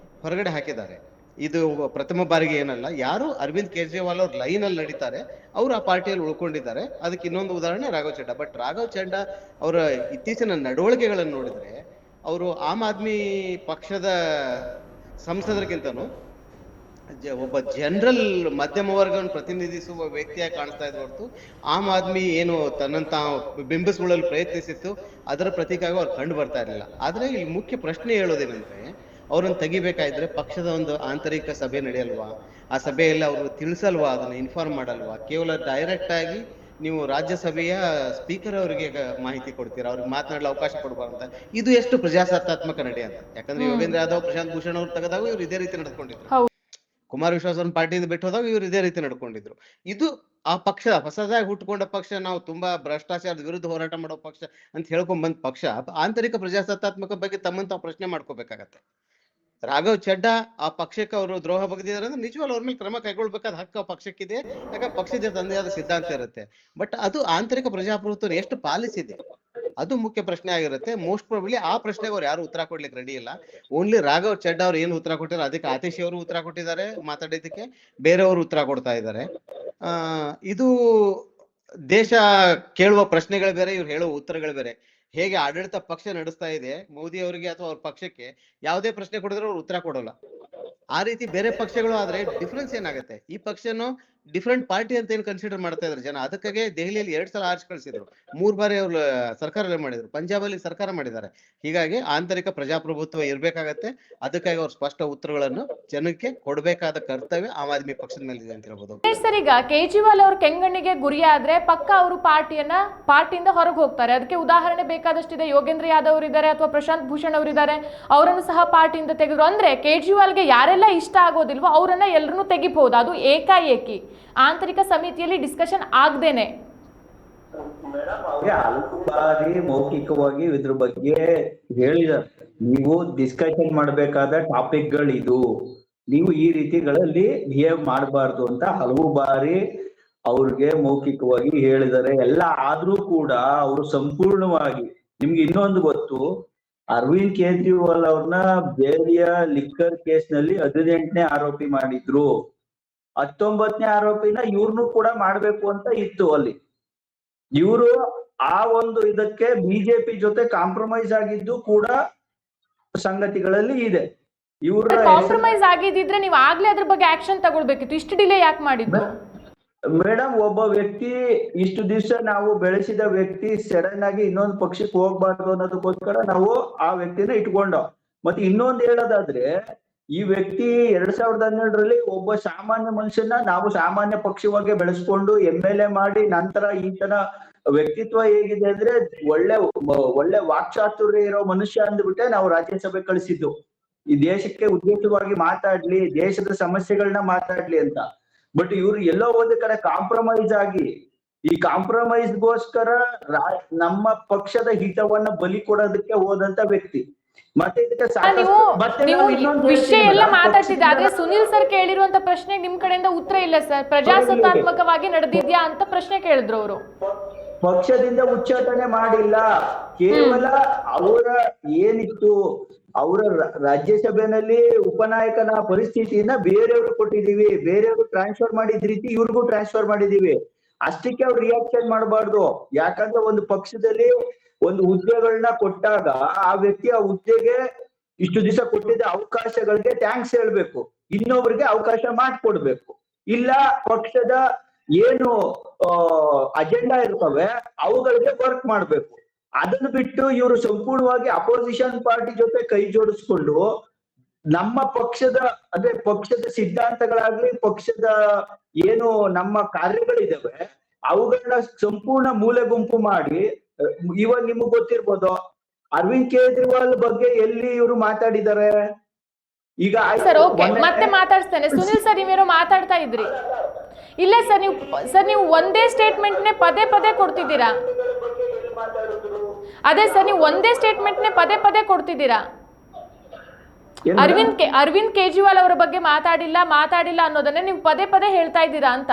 ಹೊರಗಡೆ ಹಾಕಿದ್ದಾರೆ. ಇದು ಪ್ರಥಮ ಬಾರಿಗೆ ಏನಲ್ಲ. ಯಾರು ಅರವಿಂದ್ ಕೇಜ್ರಿವಾಲ್ ಅವ್ರ ಲೈನ್ ಅಲ್ಲಿ ನಡೀತಾರೆ ಅವ್ರು ಆ ಪಾರ್ಟಿಯಲ್ಲಿ ಉಳ್ಕೊಂಡಿದ್ದಾರೆ. ಅದಕ್ಕೆ ಇನ್ನೊಂದು ಉದಾಹರಣೆ ರಾಘವ್ ಚಡ್ಡಾ. ಬಟ್ ರಾಘವ್ ಚಡ್ಡಾ ಅವರ ಇತ್ತೀಚಿನ ನಡವಳಿಕೆಗಳನ್ನು ನೋಡಿದ್ರೆ ಅವರು ಆಮ್ ಆದ್ಮಿ ಪಕ್ಷದ ಸಂಸದರಿಗಿಂತನೂ ಒಬ್ಬ ಜನರಲ್ ಮಧ್ಯಮ ವರ್ಗವನ್ನು ಪ್ರತಿನಿಧಿಸುವ ವ್ಯಕ್ತಿಯಾಗಿ ಕಾಣಿಸ್ತಾ ಇದ್ ಹೊರತು ಆಮ್ ಆದ್ಮಿ ಏನು ತನ್ನಂತ ಬಿಂಬಿಸಿಕೊಳ್ಳಲು ಪ್ರಯತ್ನಿಸಿತ್ತು ಅದರ ಪ್ರತೀಕವಾಗಿ ಅವ್ರು ಕಂಡು ಬರ್ತಾ ಇರಲಿಲ್ಲ. ಆದ್ರೆ ಇಲ್ಲಿ ಮುಖ್ಯ ಪ್ರಶ್ನೆ ಹೇಳೋದೇನಂದ್ರೆ, ಅವ್ರನ್ನ ತೆಗಿಬೇಕಾದ್ರೆ ಪಕ್ಷದ ಒಂದು ಆಂತರಿಕ ಸಭೆ ನಡೆಯಲ್ವಾ? ಆ ಸಭೆಯಲ್ಲಿ ಅವರು ತಿಳಿಸಲ್ವಾ? ಅದನ್ನ ಇನ್ಫಾರ್ಮ್ ಮಾಡಲ್ವಾ? ಕೇವಲ ಡೈರೆಕ್ಟ್ ಆಗಿ ನೀವು ರಾಜ್ಯಸಭೆಯ ಸ್ಪೀಕರ್ ಅವರಿಗೆ ಮಾಹಿತಿ ಕೊಡ್ತೀರಾ, ಅವ್ರಿಗೆ ಮಾತನಾಡಲು ಅವಕಾಶ ಕೊಡಬಾರ್ದು. ಇದು ಎಷ್ಟು ಪ್ರಜಾಸತ್ತಾತ್ಮಕ ನಡೆ ಅಂತ. ಯಾಕಂದ್ರೆ ಯೋಗೇಂದ್ರ ಯಾದವ್, ಪ್ರಶಾಂತ್ ಭೂಷಣ್ ಅವ್ರು ತೆಗೆದಾಗ ಇವ್ರು ಇದೇ ರೀತಿ ನಡ್ಕೊಂಡಿದ್ರು. ಕುಮಾರ್ ವಿಶ್ವಾಸನ್ ಪಾರ್ಟಿಯಿಂದ ಬಿಟ್ಟು ಹೋದಾಗ ಇವ್ರು ಇದೇ ರೀತಿ ನಡ್ಕೊಂಡಿದ್ರು. ಇದು ಆ ಪಕ್ಷ, ಹೊಸದಾಗಿ ಹುಟ್ಟುಕೊಂಡ ಪಕ್ಷ, ನಾವು ತುಂಬಾ ಭ್ರಷ್ಟಾಚಾರದ ವಿರುದ್ಧ ಹೋರಾಟ ಮಾಡೋ ಪಕ್ಷ ಅಂತ ಹೇಳ್ಕೊಂಡ್ ಬಂದ ಪಕ್ಷ ಆಂತರಿಕ ಪ್ರಜಾಸತ್ತಾತ್ಮಕ ಬಗ್ಗೆ ತಮ್ಮಂತ ಪ್ರಶ್ನೆ ಮಾಡ್ಕೋಬೇಕಾಗತ್ತೆ. ರಾಘವ್ ಚಡ್ಡಾ ಆ ಪಕ್ಷಕ್ಕೆ ಅವರು ದ್ರೋಹ ಬಗೆದಿದ್ದಾರೆ ಅಂದ್ರೆ ನಿಜವಾಗ್ಲೂ ಅವ್ರ ಮೇಲೆ ಕ್ರಮ ಕೈಗೊಳ್ಬೇಕಾದ ಹಕ್ಕು ಆ ಪಕ್ಷಕ್ಕಿದೆ. ಯಾಕಂದ್ರೆ ಪಕ್ಷದ ತಂದೆಯಾದ ಸಿದ್ಧಾಂತ ಇರುತ್ತೆ. ಬಟ್ ಅದು ಆಂತರಿಕ ಪ್ರಜಾಪ್ರಭುತ್ವ ಎಷ್ಟು ಪಾಲಿಸಿದೆ ಅದು ಮುಖ್ಯ ಪ್ರಶ್ನೆ ಆಗಿರುತ್ತೆ. ಮೋಸ್ಟ್ ಪ್ರಾಬಬ್ಲಿ ಆ ಪ್ರಶ್ನೆಗೆ ಅವ್ರು ಯಾರು ಉತ್ತರ ಕೊಡ್ಲಿಕ್ಕೆ ರೆಡಿ ಇಲ್ಲ. ಓನ್ಲಿ ರಾಘವ್ ಚಡ್ಡಾ ಅವ್ರು ಏನು ಉತ್ತರ ಕೊಟ್ಟಿದ್ದಾರೆ ಅದಕ್ಕೆ ಆತಿಶಿ ಅವರು ಉತ್ತರ ಕೊಟ್ಟಿದ್ದಾರೆ ಮಾತಾಡಿದ್ದಕ್ಕೆ, ಬೇರೆಯವರು ಉತ್ತರ ಕೊಡ್ತಾ ಇದ್ದಾರೆ. ಇದು ದೇಶ ಕೇಳುವ ಪ್ರಶ್ನೆಗಳು ಬೇರೆ, ಇವ್ರು ಹೇಳುವ ಉತ್ತರಗಳು ಬೇರೆ. ಹೇಗೆ ಆಡಳಿತ ಪಕ್ಷ ನಡೆಸ್ತಾ ಇದೆ, ಮೋದಿ ಅವರಿಗೆ ಅಥವಾ ಅವ್ರ ಪಕ್ಷಕ್ಕೆ ಯಾವುದೇ ಪ್ರಶ್ನೆ ಕೊಡಿದ್ರೆ ಅವ್ರು ಉತ್ತರ ಕೊಡೋಲ್ಲ. ಆ ರೀತಿ ಬೇರೆ ಪಕ್ಷಗಳು ಆದ್ರೆ ಡಿಫ್ರೆನ್ಸ್ ಏನಾಗುತ್ತೆ? ಈ ಪಕ್ಷನು ಡಿಫ್ರೆಂಟ್ ಪಾರ್ಟಿ ಅಂತ ಏನ್ ಕನ್ಸಿಡರ್ ಮಾಡ್ತಾ ಇದ್ರು ಜನ. ಅದಕ್ಕಾಗಿ ದೆಹಲಿಯಲ್ಲಿ 2 ಸಲ ಆರ್ಚ್ ಕಳಿಸಿದ್ರು, 3 ಬಾರಿ ಅವ್ರು ಸರ್ಕಾರ ಮಾಡಿದ್ರು, ಪಂಜಾಬ್ ಅಲ್ಲಿ ಸರ್ಕಾರ ಮಾಡಿದ್ದಾರೆ. ಹೀಗಾಗಿ ಆಂತರಿಕ ಪ್ರಜಾಪ್ರಭುತ್ವ ಇರ್ಬೇಕಾಗತ್ತೆ. ಅದಕ್ಕಾಗಿ ಅವ್ರು ಸ್ಪಷ್ಟ ಉತ್ತರಗಳನ್ನು ಜನಕ್ಕೆ ಕೊಡಬೇಕಾದ ಕರ್ತವ್ಯ ಆಮ್ ಆದ್ಮಿ ಪಕ್ಷದ ಮೇಲೆ ಇದೆ ಅಂತ ಹೇಳ್ಬೋದು. ಸರ್, ಈಗ ಕೇಜ್ರಿವಾಲ್ ಅವ್ರ ಕೆಂಗಣ್ಣಿಗೆ ಗುರಿಯಾದ್ರೆ ಪಕ್ಕ ಅವರು ಪಾರ್ಟಿಯಿಂದ ಹೊರಗೆ ಹೋಗ್ತಾರೆ. ಅದಕ್ಕೆ ಉದಾಹರಣೆ ಬೇಕಾದಷ್ಟಿದೆ. ಯೋಗೇಂದ್ರ ಯಾದವ್ ಅವರು ಇದ್ದಾರೆ ಅಥವಾ ಪ್ರಶಾಂತ್ ಭೂಷಣ್ ಅವರು ಇದ್ದಾರೆ, ಅವರನ್ನು ಸಹ ಪಾರ್ಟಿಯಿಂದ ತೆಗೆದ್ರು. ಅಂದ್ರೆ ಕೇಜ್ರಿವಾಲ್ಗೆ ಯಾರೆಲ್ಲ ಇಷ್ಟ ಆಗೋದಿಲ್ವೋ ಅವರನ್ನ ಎಲ್ಲರನ್ನೂ ತೆಗಿಬಹುದು. ಅದು ಏಕಾಏಕಿ ಆಂತರಿಕ ಸಮಿತಿಯಲ್ಲಿ ಡಿಸ್ಕಷನ್ ಆಗದೇನೆ. ಹಲವು ಬಾರಿ ಮೌಖಿಕವಾಗಿ ಇದ್ರ ಬಗ್ಗೆ ಹೇಳಿದ್ದಾರೆ. ನೀವು ಡಿಸ್ಕಷನ್ ಮಾಡಬೇಕಾದ ಟಾಪಿಕ್ಗಳು ಇದು, ನೀವು ಈ ರೀತಿಗಳಲ್ಲಿ ಬಿಹೇವ್ ಮಾಡಬಾರ್ದು ಅಂತ ಹಲವು ಬಾರಿ ಅವ್ರಿಗೆ ಮೌಖಿಕವಾಗಿ ಹೇಳಿದ್ದಾರೆ ಎಲ್ಲ. ಆದ್ರೂ ಕೂಡ ಅವರು ಸಂಪೂರ್ಣವಾಗಿ, ನಿಮ್ಗೆ ಇನ್ನೊಂದು ಗೊತ್ತು, ಅರವಿಂದ್ ಕೇಜ್ರಿವಾಲ್ ಅವ್ರನ್ನ ಬೇರೆಯ ಲಿಕ್ಕರ್ ಕೇಸ್ ನಲ್ಲಿ 18ನೇ ಆರೋಪಿ ಮಾಡಿದ್ರು. 19ನೇ ಆರೋಪಿನ ಇವ್ರನ್ನು ಕೂಡ ಮಾಡ್ಬೇಕು ಅಂತ ಇತ್ತು ಅಲ್ಲಿ. ಇವರು ಆ ಒಂದು ಇದಕ್ಕೆ ಬಿಜೆಪಿ ಜೊತೆ ಕಾಂಪ್ರಮೈಸ್ ಆಗಿದ್ದು ಕೂಡ ಸಂಗತಿಗಳಲ್ಲಿ ಇದೆ. ಇವ್ರ ಕಾಂಪ್ರಮೈಸ್ ಆಗಿದ್ರೆ ನೀವು ಆಗ್ಲೇ ಅದ್ರ ಬಗ್ಗೆ ಆಕ್ಷನ್ ತಗೊಳ್ಬೇಕಿತ್ತು. ಇಷ್ಟು ಡಿಲೇ ಯಾಕೆ ಮಾಡಿದ್ರು? ಮೇಡಮ್, ಒಬ್ಬ ವ್ಯಕ್ತಿ ಇಷ್ಟು ದಿವಸ ನಾವು ಬೆಳೆಸಿದ ವ್ಯಕ್ತಿ ಸಡನ್ ಆಗಿ ಇನ್ನೊಂದು ಪಕ್ಷಕ್ಕೆ ಹೋಗ್ಬಾರ್ದು ಅನ್ನೋದಕ್ಕೋಸ್ಕರ ನಾವು ಆ ವ್ಯಕ್ತಿನ ಇಟ್ಕೊಂಡ. ಮತ್ತೆ ಇನ್ನೊಂದು ಹೇಳೋದಾದ್ರೆ, ಈ ವ್ಯಕ್ತಿ 2012ರಲ್ಲಿ ಒಬ್ಬ ಸಾಮಾನ್ಯ ಮನುಷ್ಯನ ನಾವು ಸಾಮಾನ್ಯ ಪಕ್ಷವಾಗಿ ಬೆಳೆಸ್ಕೊಂಡು MLA ಮಾಡಿ, ನಂತರ ಈತನ ವ್ಯಕ್ತಿತ್ವ ಹೇಗಿದೆ ಅಂದ್ರೆ ಒಳ್ಳೆ ವಾಕ್ಚಾತುರ್ಯ ಇರೋ ಮನುಷ್ಯ ಅಂದ್ಬಿಟ್ಟೆ ನಾವು ರಾಜ್ಯಸಭೆ ಕಳಿಸಿದ್ದು. ಈ ದೇಶಕ್ಕೆ ಉದ್ದೇಶವಾಗಿ ಮಾತಾಡ್ಲಿ, ದೇಶದ ಸಮಸ್ಯೆಗಳನ್ನ ಮಾತಾಡ್ಲಿ ಅಂತ. ಬಟ್ ಇವ್ರು ಎಲ್ಲೋ ಒಂದು ಕಡೆ ಕಾಂಪ್ರಮೈಸ್ ಆಗಿ, ಈ ಕಾಂಪ್ರಮೈಸ್ಗೋಸ್ಕರ ನಮ್ಮ ಪಕ್ಷದ ಹಿತವನ್ನ ಬಲಿ ಕೊಡೋದಕ್ಕೆ ಹೋದಂತ ವ್ಯಕ್ತಿ. ಮತ್ತೆ ನೀವು ವಿಷಯ ಎಲ್ಲ ಮಾತಾಡ್ತಿದ್ದೆ, ಆದ್ರೆ ಸುನಿಲ್ ಸರ್ ಕೇಳಿರುವಂತ ಪ್ರಶ್ನೆಗೆ ನಿಮ್ ಕಡೆಯಿಂದ ಉತ್ತರ ಇಲ್ಲ ಸರ್. ಪ್ರಜಾಸತ್ತಾತ್ಮಕವಾಗಿ ನಡೆದಿದ್ಯಾ ಅಂತ ಪ್ರಶ್ನೆ ಕೇಳಿದ್ರು ಅವರು. ಪಕ್ಷದಿಂದ ಉಚ್ಚಾಟನೆ ಮಾಡಿಲ್ಲ, ಕೇವಲ ಅವರ ಏನಿತ್ತು ಅವರ ರಾಜ್ಯಸಭೆಯಲ್ಲಿ ಉಪನಾಯಕನ ಪರಿಸ್ಥಿತಿಯನ್ನ ಬೇರೆಯವ್ರು ಕೊಟ್ಟಿದೀವಿ, ಬೇರೆಯವ್ರು ಟ್ರಾನ್ಸ್ಫರ್ ಮಾಡಿದ ರೀತಿ ಇವ್ರಿಗೂ ಟ್ರಾನ್ಸ್ಫರ್ ಮಾಡಿದೀವಿ, ಅಷ್ಟಕ್ಕೆ ಅವ್ರು ರಿಯಾಕ್ಷನ್ ಮಾಡಬಾರ್ದು. ಯಾಕಂದ್ರೆ ಒಂದು ಪಕ್ಷದಲ್ಲಿ ಒಂದು ಹುದ್ದೆಗಳನ್ನ ಕೊಟ್ಟಾಗ ಆ ವ್ಯಕ್ತಿ ಆ ಹುದ್ದೆಗೆ ಇಷ್ಟು ದಿವಸ ಕೊಟ್ಟಿದ್ದ ಅವಕಾಶಗಳಿಗೆ ಥ್ಯಾಂಕ್ಸ್ ಹೇಳ್ಬೇಕು, ಇನ್ನೊಬ್ರಿಗೆ ಅವಕಾಶ ಮಾಡ್ಕೊಡ್ಬೇಕು. ಇಲ್ಲ ಪಕ್ಷದ ಏನು ಅಜೆಂಡಾ ಇರ್ತವೆ ಅವುಗಳಿಗೆ ವರ್ಕ್ ಮಾಡ್ಬೇಕು. ಅದನ್ನು ಬಿಟ್ಟು ಇವರು ಸಂಪೂರ್ಣವಾಗಿ ಅಪೋಸಿಷನ್ ಪಾರ್ಟಿ ಜೊತೆ ಕೈ ಜೋಡಿಸ್ಕೊಂಡು ನಮ್ಮ ಪಕ್ಷದ ಅಂದ್ರೆ ಪಕ್ಷದ ಸಿದ್ಧಾಂತಗಳಾಗ್ಲಿ, ಪಕ್ಷದ ಏನು ನಮ್ಮ ಕಾರ್ಯಗಳಿದಾವೆ ಅವುಗಳನ್ನ ಸಂಪೂರ್ಣ ಮೂಲೆ ಗುಂಪು ಮಾಡಿ, ಇವಾಗ ನಿಮಗ್ ಗೊತ್ತಿರ್ಬೋದು ಅರವಿಂದ್ ಕೇಜ್ರಿವಾಲ್ ಬಗ್ಗೆ ಎಲ್ಲಿ ಇವರು ಮಾತಾಡಿದ್ದಾರೆ. ಈಗ ಸರ್ ಓಕೆ, ಮತ್ತೆ ಮಾತಾಡ್ಸ್ತೇನೆ. ಸುನಿಲ್ ಸರ್, ನೀವೇನೋ ಮಾತಾಡ್ತಾ ಇದ್ರಿ. ಇಲ್ಲ ಸರ್, ನೀವು ಒಂದೇ ಸ್ಟೇಟ್ಮೆಂಟ್ನೇ ಪದೇ ಪದೇ ಕೊಡ್ತಿದ್ದೀರಾ. ಅದೇ ಸರ್, ನೀವು ಒಂದೇ ಸ್ಟೇಟ್ಮೆಂಟ್ನೇ ಪದೇ ಪದೇ ಕೊಡ್ತಿದ್ದೀರಾ. ಅರವಿಂದ್ ಕೇಜ್ರಿವಾಲ್ ಅವರ ಬಗ್ಗೆ ಮಾತಾಡಿಲ್ಲ ಅನ್ನೋದನ್ನೇ ನೀವು ಪದೇ ಪದೇ ಹೇಳ್ತಾ ಇದ್ದೀರಾ ಅಂತ.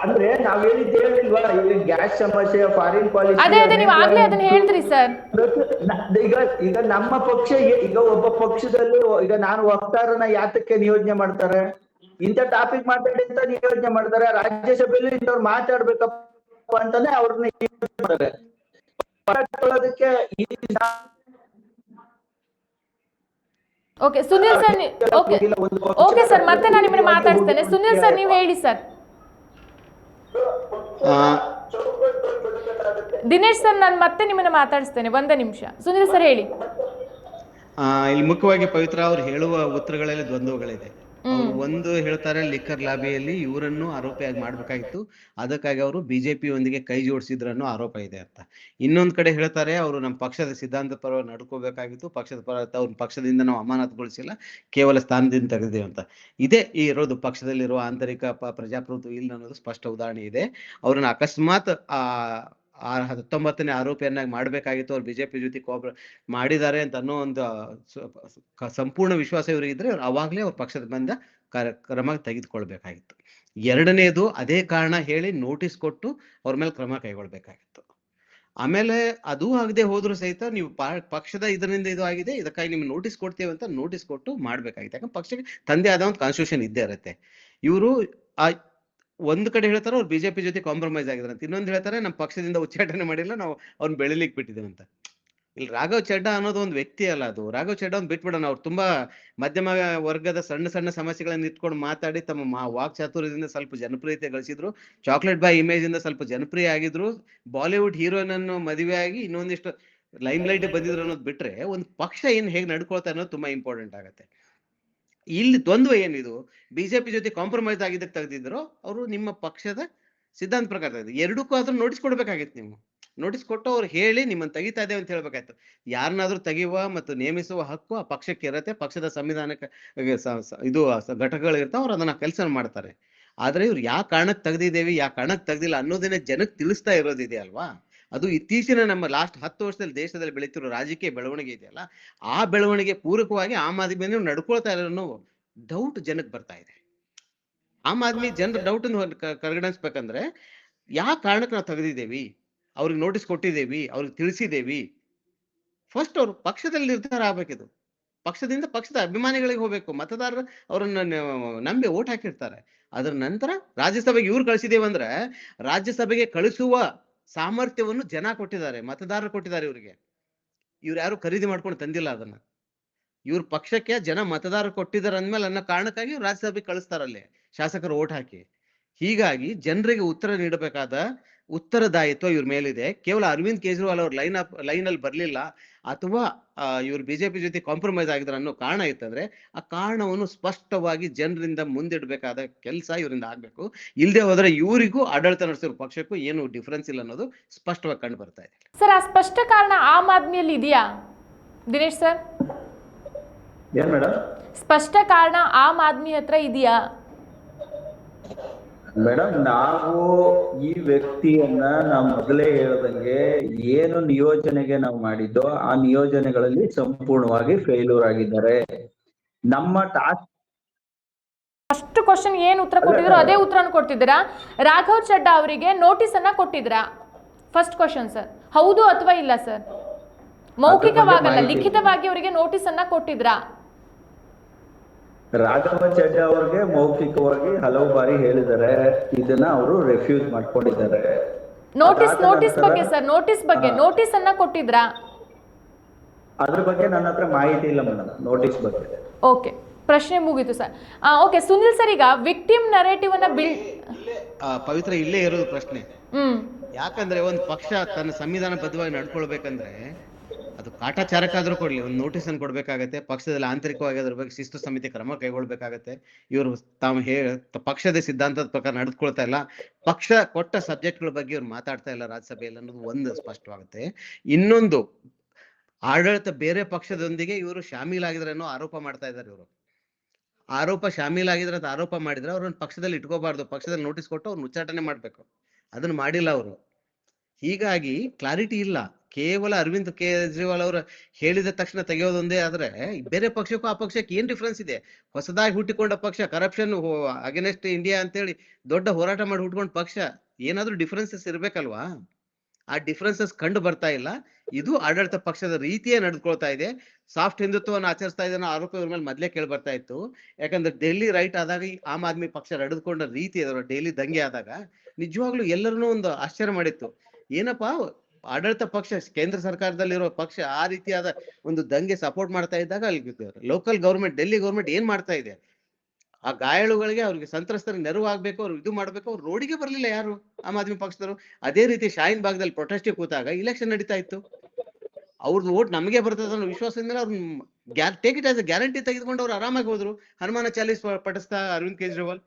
ಅಂದ್ರೆ ನಾವ್ ಹೇಳಿದ್ದೇಳಿಲ್ವಾ, ಗ್ಯಾಸ್ ಸಮಸ್ಯೆ, ಫಾರಿನ್ ಪಾಲಿಸಿ, ಅದೇ ನೀವು ಆಗ್ಲೇ ಅದನ್ನ ಹೇಳಿದ್ರಿ ಸರ್. ಈಗ ನಮ್ಮ ಪಕ್ಷ, ಈಗ ಒಬ್ಬ ಪಕ್ಷದಲ್ಲಿ ಈಗ ನಾನು ವಕ್ತಾರನ ಯಾತಕ್ಕೆ ನಿಯೋಜನೆ ಮಾಡ್ತಾರೆ, ಇಂಥ ಟಾಪಿಕ್ ಮಾತಾಡಿ ಅಂತ ನಿಯೋಜನೆ ಮಾಡ್ತಾರೆ. ರಾಜ್ಯಸಭೆಯಲ್ಲಿ ಇಂಥವ್ರು ಮಾತಾಡ್ಬೇಕಪ್ಪ ಅಂತಾನೆ ಅವ್ರನ್ನ ಮಾಡ್ತಾರೆ. Okay Sunil sir, okay sir, ಮತ್ತೆ ನಾನು ನಿಮ್ಮನ್ನ ಮಾತಾಡ್ತೇನೆ. ಸುನಿಲ್ ಸರ್, ನೀವು ಹೇಳಿ ಸರ್. ದಿನೇಶ್ ಸರ್, ನಾನು ಮತ್ತೆ ನಿಮ್ಮನ್ನ ಮಾತಾಡಿಸ್ತೇನೆ, ಒಂದೇ ನಿಮಿಷ. ಸುನಿಲ್ ಸರ್ ಹೇಳಿ. ಇಲ್ಲಿ ಮುಖ್ಯವಾಗಿ ಪವಿತ್ರ ಅವ್ರು ಹೇಳುವ ಉತ್ತರಗಳಲ್ಲಿ ದ್ವಂದ್ವಗಳಿದೆ. ಒಂದು ಹೇಳ್ತಾರೆ ಲಿಕ್ಕರ್ ಲಾಬಿಯಲ್ಲಿ ಇವರನ್ನು ಆರೋಪಿಯಾಗಿ ಮಾಡ್ಬೇಕಾಗಿತ್ತು, ಅದಕ್ಕಾಗಿ ಅವರು ಬಿಜೆಪಿಯೊಂದಿಗೆ ಕೈ ಜೋಡಿಸಿದ್ರು ಅನ್ನೋ ಆರೋಪ ಇದೆ ಅಂತ. ಇನ್ನೊಂದ್ ಕಡೆ ಹೇಳ್ತಾರೆ ಅವರು ನಮ್ಮ ಪಕ್ಷದ ಸಿದ್ಧಾಂತ ಪರ ನಡ್ಕೋಬೇಕಾಗಿತ್ತು, ಪಕ್ಷದ ಪರ ಅವ್ರ ಪಕ್ಷದಿಂದ ನಾವು ಅಮಾನತುಗೊಳಿಸಿಲ್ಲ, ಕೇವಲ ಸ್ಥಾನದಿಂದ ತೆಗೆದಿದ್ದೇವೆ ಅಂತ. ಇದೇ ಇರೋದು ಪಕ್ಷದಲ್ಲಿರುವ ಆಂತರಿಕ ಪ್ರಜಾಪ್ರಭುತ್ವ ಇಲ್ಲ ಅನ್ನೋದು ಸ್ಪಷ್ಟ ಉದಾಹರಣೆ ಇದೆ. ಅವ್ರನ್ನ ಅಕಸ್ಮಾತ್ 19ನೇ ಆರೋಪಿಯನ್ನಾಗಿ ಮಾಡ್ಬೇಕಾಗಿತ್ತು, ಅವ್ರು ಬಿಜೆಪಿ ಜೊತೆ ಮಾಡಿದ್ದಾರೆ ಅಂತ ಅನ್ನೋ ಒಂದು ಸಂಪೂರ್ಣ ವಿಶ್ವಾಸ ಇವ್ರಿಗಿದ್ರೆ ಅವಾಗ್ಲೇ ಅವ್ರ ಪಕ್ಷದ ಬಂದ ಕ್ರಮ ತೆಗೆದುಕೊಳ್ಬೇಕಾಗಿತ್ತು. ಎರಡನೇದು, ಅದೇ ಕಾರಣ ಹೇಳಿ ನೋಟಿಸ್ ಕೊಟ್ಟು ಅವ್ರ ಮೇಲೆ ಕ್ರಮ ಕೈಗೊಳ್ಬೇಕಾಗಿತ್ತು. ಆಮೇಲೆ ಅದು ಆಗದೆ ಹೋದ್ರು ಸಹಿತ ನೀವು ಪಕ್ಷದ ಇದರಿಂದ ಇದು ಆಗಿದೆ, ಇದಕ್ಕಾಗಿ ನಿಮ್ಗೆ ನೋಟಿಸ್ ಕೊಡ್ತೇವೆ ಅಂತ ನೋಟಿಸ್ ಕೊಟ್ಟು ಮಾಡ್ಬೇಕಾಗಿತ್ತು. ಯಾಕಂದ್ರೆ ಪಕ್ಷಕ್ಕೆ ತಂದೆ ಆದ ಒಂದು ಕಾನ್ಸ್ಟಿಟ್ಯೂಷನ್ ಇದ್ದೇ ಇರುತ್ತೆ. ಇವರು ಒಂದು ಕಡೆ ಹೇಳ್ತಾರೆ ಅವ್ರು ಬಿಜೆಪಿ ಜೊತೆ ಕಾಂಪ್ರಮೈಸ್ ಆಗಿದ್ರು ಅಂತ, ಇನ್ನೊಂದು ಹೇಳ್ತಾರೆ ನಮ್ಮ ಪಕ್ಷದಿಂದ ಉಚ್ಚಾಟನೆ ಮಾಡಿಲ್ಲ, ನಾವು ಅವ್ರನ್ನ ಬೆಳಿಲಿಕ್ಕೆ ಬಿಟ್ಟಿದ್ದೇವೆ ಅಂತ. ಇಲ್ಲಿ ರಾಘವ್ ಚಡ್ಡಾ ಅನ್ನೋದು ಒಂದು ವ್ಯಕ್ತಿ ಅಲ್ಲ, ಅದು ರಾಘವ್ ಚಡ್ಡಾ ಒಂದು ಬಿಟ್ಬಿಡೋಣ. ಅವ್ರು ತುಂಬಾ ಮಧ್ಯಮ ವರ್ಗದ ಸಣ್ಣ ಸಮಸ್ಯೆಗಳನ್ನ ಇಟ್ಕೊಂಡು ಮಾತಾಡಿ ತಮ್ಮ ವಾಕ್ ಚಾತುರ್ಯದಿಂದ ಸ್ವಲ್ಪ ಜನಪ್ರಿಯತೆ ಗಳಿಸಿದ್ರು, ಚಾಕ್ಲೇಟ್ ಬಾಯ್ ಇಮೇಜ್ ಇಂದ ಸ್ವಲ್ಪ ಜನಪ್ರಿಯ ಆಗಿದ್ರು, ಬಾಲಿವುಡ್ ಹೀರೋಯಿನ್ ಅನ್ನು ಮದುವೆ ಆಗಿ ಇನ್ನೊಂದಿಷ್ಟು ಲೈಮ್ ಲೈಟ್ ಬಂದಿದ್ರು ಅನ್ನೋದು ಬಿಟ್ರೆ ಒಂದು ಪಕ್ಷ ಏನ್ ಹೇಗೆ ನಡ್ಕೊಳ್ತಾ ಅನ್ನೋದು ತುಂಬಾ ಇಂಪಾರ್ಟೆಂಟ್ ಆಗುತ್ತೆ. ಇಲ್ಲಿ ದ್ವಂದ್ವ ಏನಿದು, ಬಿಜೆಪಿ ಜೊತೆ ಕಾಂಪ್ರಮೈಸ್ ಆಗಿದ್ದಕ್ಕೆ ತೆಗೆದಿದ್ರು, ಅವರು ನಿಮ್ಮ ಪಕ್ಷದ ಸಿದ್ಧಾಂತ ಪ್ರಕಾರ ತೆಗೆದು ಎರಡಕ್ಕೂ ಆದ್ರೂ ನೋಟಿಸ್ ಕೊಡ್ಬೇಕಾಗಿತ್ತು. ನೀವು ನೋಟಿಸ್ ಕೊಟ್ಟು ಅವ್ರು ಹೇಳಿ ನಿಮ್ಮನ್ನು ತೆಗಿತಾ ಇದ್ದೇವೆ ಅಂತ ಹೇಳ್ಬೇಕಾಯ್ತು. ಯಾರನ್ನಾದ್ರೂ ತೆಗೆಯುವ ಮತ್ತು ನೇಮಿಸುವ ಹಕ್ಕು ಆ ಪಕ್ಷಕ್ಕೆ ಇರುತ್ತೆ, ಪಕ್ಷದ ಸಂವಿಧಾನಕ್ಕೆ ಇದು ಘಟಕಗಳು ಇರ್ತಾವ, ಅವ್ರು ಅದನ್ನ ಕೆಲಸ ಮಾಡ್ತಾರೆ. ಆದ್ರೆ ಇವ್ರು ಯಾವ ಕಾರಣಕ್ಕೆ ತೆಗ್ದಿದ್ದೇವೆ, ಯಾವ ಕಾರಣಕ್ಕೆ ತೆಗ್ದಿಲ್ಲ ಅನ್ನೋದನ್ನ ಜನಕ್ಕೆ ತಿಳಿಸ್ತಾ ಇರೋದಿದೆ ಅಲ್ವಾ. ಅದು ಇತ್ತೀಚಿನ ನಮ್ಮ ಲಾಸ್ಟ್ 10 ವರ್ಷದಲ್ಲಿ ದೇಶದಲ್ಲಿ ಬೆಳೀತಿರೋ ರಾಜಕೀಯ ಬೆಳವಣಿಗೆ ಇದೆಯಲ್ಲ, ಆ ಬೆಳವಣಿಗೆ ಪೂರಕವಾಗಿ ಆಮ್ ಆದ್ಮಿ ನಡ್ಕೊಳ್ತಾ ಇರೋ ಡೌಟ್ ಜನಕ್ಕೆ ಬರ್ತಾ ಇದೆ. ಆಮ್ ಆದ್ಮಿ ಜನರ ಡೌಟ್ ಕಡೆಗಣಿಸ್ಬೇಕಂದ್ರೆ ಯಾವ ಕಾರಣಕ್ಕೆ ನಾವು ತೆಗೆದಿದ್ದೇವಿ, ಅವ್ರಿಗೆ ನೋಟಿಸ್ ಕೊಟ್ಟಿದ್ದೇವಿ, ಅವ್ರಿಗೆ ತಿಳಿಸಿದ್ದೇವಿ. ಫಸ್ಟ್ ಅವ್ರು ಪಕ್ಷದಲ್ಲಿ ನಿರ್ಧಾರ ಆಗ್ಬೇಕಿದು. ಪಕ್ಷದ ಅಭಿಮಾನಿಗಳಿಗೆ ಹೋಗ್ಬೇಕು. ಮತದಾರರು ಅವ್ರನ್ನ ನಂಬಿ ಓಟ್ ಹಾಕಿರ್ತಾರೆ. ಅದ್ರ ನಂತರ ರಾಜ್ಯಸಭೆಗೆ ಇವ್ರು ಕಳಿಸಿದೇವಂದ್ರೆ ರಾಜ್ಯಸಭೆಗೆ ಕಳಿಸುವ ಸಾಮರ್ಥ್ಯವನ್ನು ಜನ ಕೊಟ್ಟಿದ್ದಾರೆ, ಮತದಾರರು ಕೊಟ್ಟಿದ್ದಾರೆ ಇವ್ರಿಗೆ. ಇವ್ರು ಯಾರು ಖರೀದಿ ಮಾಡ್ಕೊಂಡು ತಂದಿಲ್ಲ ಅದನ್ನ. ಇವ್ರ ಪಕ್ಷಕ್ಕೆ ಜನ ಮತದಾರರು ಕೊಟ್ಟಿದ್ದಾರೆ ಅಂದ್ಮೇಲೆ ಅನ್ನೋ ಕಾರಣಕ್ಕಾಗಿ ಇವ್ರು ರಾಜ್ಯಸಭೆಗೆ ಕಳಿಸ್ತಾರಲ್ಲಿ ಶಾಸಕರು ಓಟ್ ಹಾಕಿ. ಹೀಗಾಗಿ ಜನರಿಗೆ ಉತ್ತರ ನೀಡಬೇಕಾದ ಉತ್ತರದಾಯಿತ್ವ ಇವ್ರ ಮೇಲಿದೆ. ಕೇವಲ ಅರವಿಂದ್ ಕೇಜ್ರಿವಾಲ್ ಅವ್ರ ಲೈನ್ ಅಲ್ಲಿ ಬರ್ಲಿಲ್ಲ ಅಥವಾ ಇವ್ರು ಬಿಜೆಪಿ ಜೊತೆ ಕಾಂಪ್ರಮೈಸ್ ಆಗಿದ್ರ ಅನ್ನೋ ಕಾರಣ ಇತ್ತಂದ್ರೆ ಆ ಕಾರಣವನ್ನು ಸ್ಪಷ್ಟವಾಗಿ ಜನರಿಂದ ಮುಂದಿಡ್ಬೇಕಾದ ಕೆಲಸ ಇವರಿಂದ ಆಗ್ಬೇಕು. ಇಲ್ಲದೆ ಹೋದ್ರೆ ಇವರಿಗೂ ಆಡಳಿತ ನಡೆಸಿರೋ ಪಕ್ಷಕ್ಕೂ ಏನು ಡಿಫ್ರೆನ್ಸ್ ಇಲ್ಲ ಅನ್ನೋದು ಸ್ಪಷ್ಟವಾಗಿ ಕಂಡು ಬರ್ತಾ ಇದೆ. ಸರ್, ಆ ಸ್ಪಷ್ಟ ಕಾರಣ ಆಮ್ ಆದ್ಮಿಯಲ್ಲಿ ಇದೆಯಾ ದಿನೇಶ್ ಸರ್? ಏನ್ ಮೇಡಮ್? ಸ್ಪಷ್ಟ ಕಾರಣ ಆಮ್ ಆದ್ಮಿ ಹತ್ರ ಇದೆಯಾ? ಮೇಡಮ್, ನಾವು ಈ ವ್ಯಕ್ತಿಯನ್ನ ನಾವು ಮೊದಲೇ ಹೇಳ್ದಂಗೆ ಏನು ನಿಯೋಜನೆಗೆ ನಾವು ಮಾಡಿದ್ದೋ ಆ ನಿಯೋಜನೆಗಳಲ್ಲಿ ಸಂಪೂರ್ಣವಾಗಿ ಫೇಲ್ಯೂರ್ ಆಗಿದ್ದಾರೆ. ನಮ್ಮ ಟಾಸ್ಕ್ ಫಸ್ಟ್ ಕ್ವಶನ್ ಏನು ಉತ್ತರ ಕೊಟ್ಟಿದ್ರು ಅದೇ ಉತ್ತರನ ಕೊಡ್ತಿದ್ದೀರಾ. ರಾಘವ್ ಚಡ್ಡಾ ಅವರಿಗೆ ನೋಟಿಸ್ ಅನ್ನ ಕೊಟ್ಟಿದ್ರಾ? ಫಸ್ಟ್ ಕ್ವಶನ್ ಸರ್, ಹೌದು ಅಥವಾ ಇಲ್ಲ ಸರ್? ಮೌಖಿಕವಾಗಲ್ಲ, ಲಿಖಿತವಾಗಿ ಅವರಿಗೆ ನೋಟಿಸ್ ಅನ್ನ ಕೊಟ್ಟಿದ್ರಾ? ರಾಘವ ಚಡ್ಡಾ ಅವ್ರಿಗೆ ಮೌಖಿಕವಾಗಿ ಹಲವು ಬಾರಿ ಹೇಳಿದ್ದಾರೆ, ಇದನ್ನ ಅವರು ರೆಫ್ಯೂಸ್ ಮಾಡ್ಕೊಂಡಿದ್ದಾರೆ. ನೋಟಿಸ್ ಬಗ್ಗೆ ಸರ್, ನೋಟಿಸ್ ಅನ್ನ ಕೊಟ್ಟಿದ್ರಾ? ಅದ್ರ ಬಗ್ಗೆ ನನ್ನ ಹತ್ರ ಮಾಹಿತಿ ಇಲ್ಲ ಮೇಡಮ್, ನೋಟಿಸ್ ಬಗ್ಗೆ. ಓಕೆ, ಪ್ರಶ್ನೆ ಮುಗೀತು ಸರ್. ಓಕೆ ಸುನಿಲ್ ಸರ್, ಈಗ ವಿಕ್ಟಿಮ್ ನರೇಟಿವ್ ಅನ್ನ ಪವಿತ್ರ ಇಲ್ಲೇ ಇರೋದು ಪ್ರಶ್ನೆ. ಯಾಕಂದ್ರೆ ಒಂದು ಪಕ್ಷ ತನ್ನ ಸಂವಿಧಾನಬದ್ಧವಾಗಿ ನಡ್ಕೊಳ್ಬೇಕಂದ್ರೆ ಅದು ಕಾಟಾಚಾರಕ್ಕಾದ್ರೂ ಕೊಡ್ಲಿ, ಒಂದು ನೋಟಿಸ್ ಅನ್ನು ಕೊಡ್ಬೇಕಾಗತ್ತೆ. ಪಕ್ಷದಲ್ಲಿ ಆಂತರಿಕವಾಗಿ ಅದ್ರ ಬಗ್ಗೆ ಶಿಸ್ತು ಸಮಿತಿ ಕ್ರಮ ಕೈಗೊಳ್ಬೇಕಾಗತ್ತೆ. ಇವರು ತಾವು ಪಕ್ಷದ ಸಿದ್ಧಾಂತದ ಪ್ರಕಾರ ನಡೆದುಕೊಳ್ತಾ ಇಲ್ಲ, ಪಕ್ಷ ಕೊಟ್ಟ ಸಬ್ಜೆಕ್ಟ್ಗಳ ಬಗ್ಗೆ ಇವ್ರು ಮಾತಾಡ್ತಾ ಇಲ್ಲ ರಾಜ್ಯಸಭೆಯಲ್ಲಿ ಅನ್ನೋದು ಒಂದು ಸ್ಪಷ್ಟವಾಗುತ್ತೆ. ಇನ್ನೊಂದು, ಆಡಳಿತ ಬೇರೆ ಪಕ್ಷದೊಂದಿಗೆ ಇವರು ಶಾಮೀಲಾಗಿದ್ರೆ ಅನ್ನೋ ಆರೋಪ ಮಾಡ್ತಾ ಇದ್ದಾರೆ. ಇವರು ಶಾಮೀಲಾಗಿದ್ರೆ ಅಂತ ಆರೋಪ ಮಾಡಿದ್ರೆ ಅವ್ರನ್ನ ಪಕ್ಷದಲ್ಲಿ ಇಟ್ಕೋಬಾರ್ದು, ಪಕ್ಷದಲ್ಲಿ ನೋಟಿಸ್ ಕೊಟ್ಟು ಅವ್ರನ್ನ ಉಚ್ಚಾಟನೆ ಮಾಡ್ಬೇಕು. ಅದನ್ನ ಮಾಡಿಲ್ಲ ಅವರು. ಹೀಗಾಗಿ ಕ್ಲಾರಿಟಿ ಇಲ್ಲ. ಕೇವಲ ಅರವಿಂದ್ ಕೇಜ್ರಿವಾಲ್ ಅವರು ಹೇಳಿದ ತಕ್ಷಣ ತೆಗೆಯೋದೊಂದೇ ಆದ್ರೆ ಬೇರೆ ಪಕ್ಷಕ್ಕೂ ಆ ಪಕ್ಷಕ್ಕೆ ಏನ್ ಡಿಫ್ರೆನ್ಸ್ ಇದೆ? ಹೊಸದಾಗಿ ಹುಟ್ಟಿಕೊಂಡ ಪಕ್ಷ, ಕರಪ್ಷನ್ ಅಗೇನೆಸ್ಟ್ ಇಂಡಿಯಾ ಅಂತೇಳಿ ದೊಡ್ಡ ಹೋರಾಟ ಮಾಡಿ ಹುಟ್ಕೊಂಡ ಪಕ್ಷ, ಏನಾದ್ರೂ ಡಿಫ್ರೆನ್ಸಸ್ ಇರ್ಬೇಕಲ್ವಾ? ಆ ಡಿಫ್ರೆನ್ಸಸ್ ಕಂಡು ಬರ್ತಾ ಇಲ್ಲ. ಇದು ಆಡಳಿತ ಪಕ್ಷದ ರೀತಿಯೇ ನಡೆದುಕೊಳ್ತಾ ಇದೆ. ಸಾಫ್ಟ್ ಹಿಂದುತ್ವವನ್ನು ಆಚರಿಸ್ತಾ ಇದೆ ಅನ್ನೋ ಆರೋಪ ಇವ್ರ ಮೇಲೆ ಮೊದಲೇ ಕೇಳಿ ಬರ್ತಾ ಇತ್ತು. ಯಾಕಂದ್ರೆ ಡೆಲ್ಲಿ ರೈಟ್ ಆದಾಗ ಈ ಆಮ್ ಆದ್ಮಿ ಪಕ್ಷ ನಡೆದುಕೊಂಡ ರೀತಿ ಡೆಲ್ಲಿ ದಂಗೆ ಆದಾಗ ನಿಜವಾಗ್ಲೂ ಎಲ್ಲರನ್ನೂ ಒಂದು ಆಶ್ಚರ್ಯ ಮಾಡಿತ್ತು. ಏನಪ್ಪಾ, ಆಡಳಿತ ಪಕ್ಷ, ಕೇಂದ್ರ ಸರ್ಕಾರದಲ್ಲಿರೋ ಪಕ್ಷ ಆ ರೀತಿಯಾದ ಒಂದು ದಂಗೆ ಸಪೋರ್ಟ್ ಮಾಡ್ತಾ ಇದ್ದಾಗ ಅಲ್ಲಿ ಲೋಕಲ್ ಗೌರ್ಮೆಂಟ್, ಡೆಲ್ಲಿ ಗೌರ್ಮೆಂಟ್ ಏನ್ ಮಾಡ್ತಾ ಇದೆ? ಆ ಗಾಯಾಳುಗಳಿಗೆ, ಅವ್ರಿಗೆ ಸಂತ್ರಸ್ತರಿಗೆ ನೆರವು ಆಗ್ಬೇಕು, ಅವ್ರು ಇದು ಮಾಡ್ಬೇಕು, ಅವ್ರು ರೋಡಿಗೆ ಬರ್ಲಿಲ್ಲ ಯಾರು ಆಮ್ ಆದ್ಮಿ ಪಕ್ಷದವರು. ಅದೇ ರೀತಿ ಶಾಹೀನ್ ಭಾಗದಲ್ಲಿ ಪ್ರೊಟೆಸ್ಟ್ ಕೂತಾಗ ಇಲೆಕ್ಷನ್ ನಡೀತಾ ಇತ್ತು. ಅವ್ರದ್ದು ಓಟ್ ನಮಗೆ ಬರ್ತದ ಅನ್ನೋ ವಿಶ್ವಾಸದ ಮೇಲೆ ಅವ್ರನ್ನ take it as a guarantee ತೆಗೆದುಕೊಂಡು ಅವ್ರು ಆರಾಮಾಗಿ ಹೋದ್ರು, ಹನುಮಾನ ಚಾಲೀಸ್ ಪಠಿಸ್ತಾ ಅರವಿಂದ್ ಕೇಜ್ರಿವಾಲ್.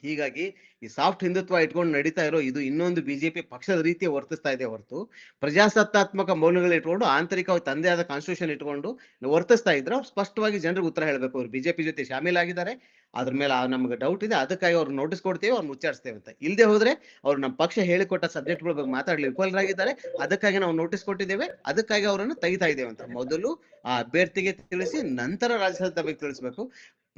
ಹೀಗಾಗಿ ಈ ಸಾಫ್ಟ್ ಹಿಂದುತ್ವ ಇಟ್ಕೊಂಡು ನಡೀತಾ ಇರೋ ಇದು ಇನ್ನೊಂದು ಬಿಜೆಪಿ ಪಕ್ಷದ ರೀತಿಯ ವರ್ತಿಸ್ತಾ ಇದೆ ಹೊರತು ಪ್ರಜಾಸತ್ತಾತ್ಮಕ ಮೌಲ್ಯಗಳು ಇಟ್ಕೊಂಡು ಆಂತರಿಕವಾಗಿ ತಂದೆ ಆದ ಕಾನ್ಸ್ಟಿಟ್ಯೂಷನ್ ಇಟ್ಕೊಂಡು ವರ್ತಿಸ್ತಾ ಇದ್ರೆ ಅವ್ರು ಸ್ಪಷ್ಟವಾಗಿ ಜನರಿಗೆ ಉತ್ತರ ಹೇಳಬೇಕು. ಅವ್ರು ಬಿಜೆಪಿ ಜೊತೆ ಶಾಮೀಲಾಗಿದ್ದಾರೆ, ಅದ್ರ ಮೇಲೆ ನಮ್ಗೆ ಡೌಟ್ ಇದೆ, ಅದಕ್ಕಾಗಿ ಅವ್ರು ನೋಟಿಸ್ ಕೊಡ್ತೇವೆ, ಅವ್ರನ್ನ ಉಚ್ಚಾರಿಸ್ತೇವೆ ಅಂತ. ಇಲ್ಲದೆ ಹೋದ್ರೆ ಅವ್ರು ನಮ್ಮ ಪಕ್ಷ ಹೇಳಿಕೊಟ್ಟ ಸಬ್ಜೆಕ್ಟ್ಗಳ ಬಗ್ಗೆ ಮಾತಾಡಲಿ ವಿಫಲರಾಗಿದ್ದಾರೆ, ಅದಕ್ಕಾಗಿ ನಾವು ನೋಟಿಸ್ ಕೊಟ್ಟಿದ್ದೇವೆ, ಅದಕ್ಕಾಗಿ ಅವರನ್ನು ತೆಗಿತಾ ಇದ್ದೇವೆ ಅಂತ ಮೊದಲು ಆ ಅಭ್ಯರ್ಥಿಗೆ ತಿಳಿಸಿ ನಂತರ ರಾಜ್ಯಸಭೆಗೆ ತಿಳಿಸ್ಬೇಕು.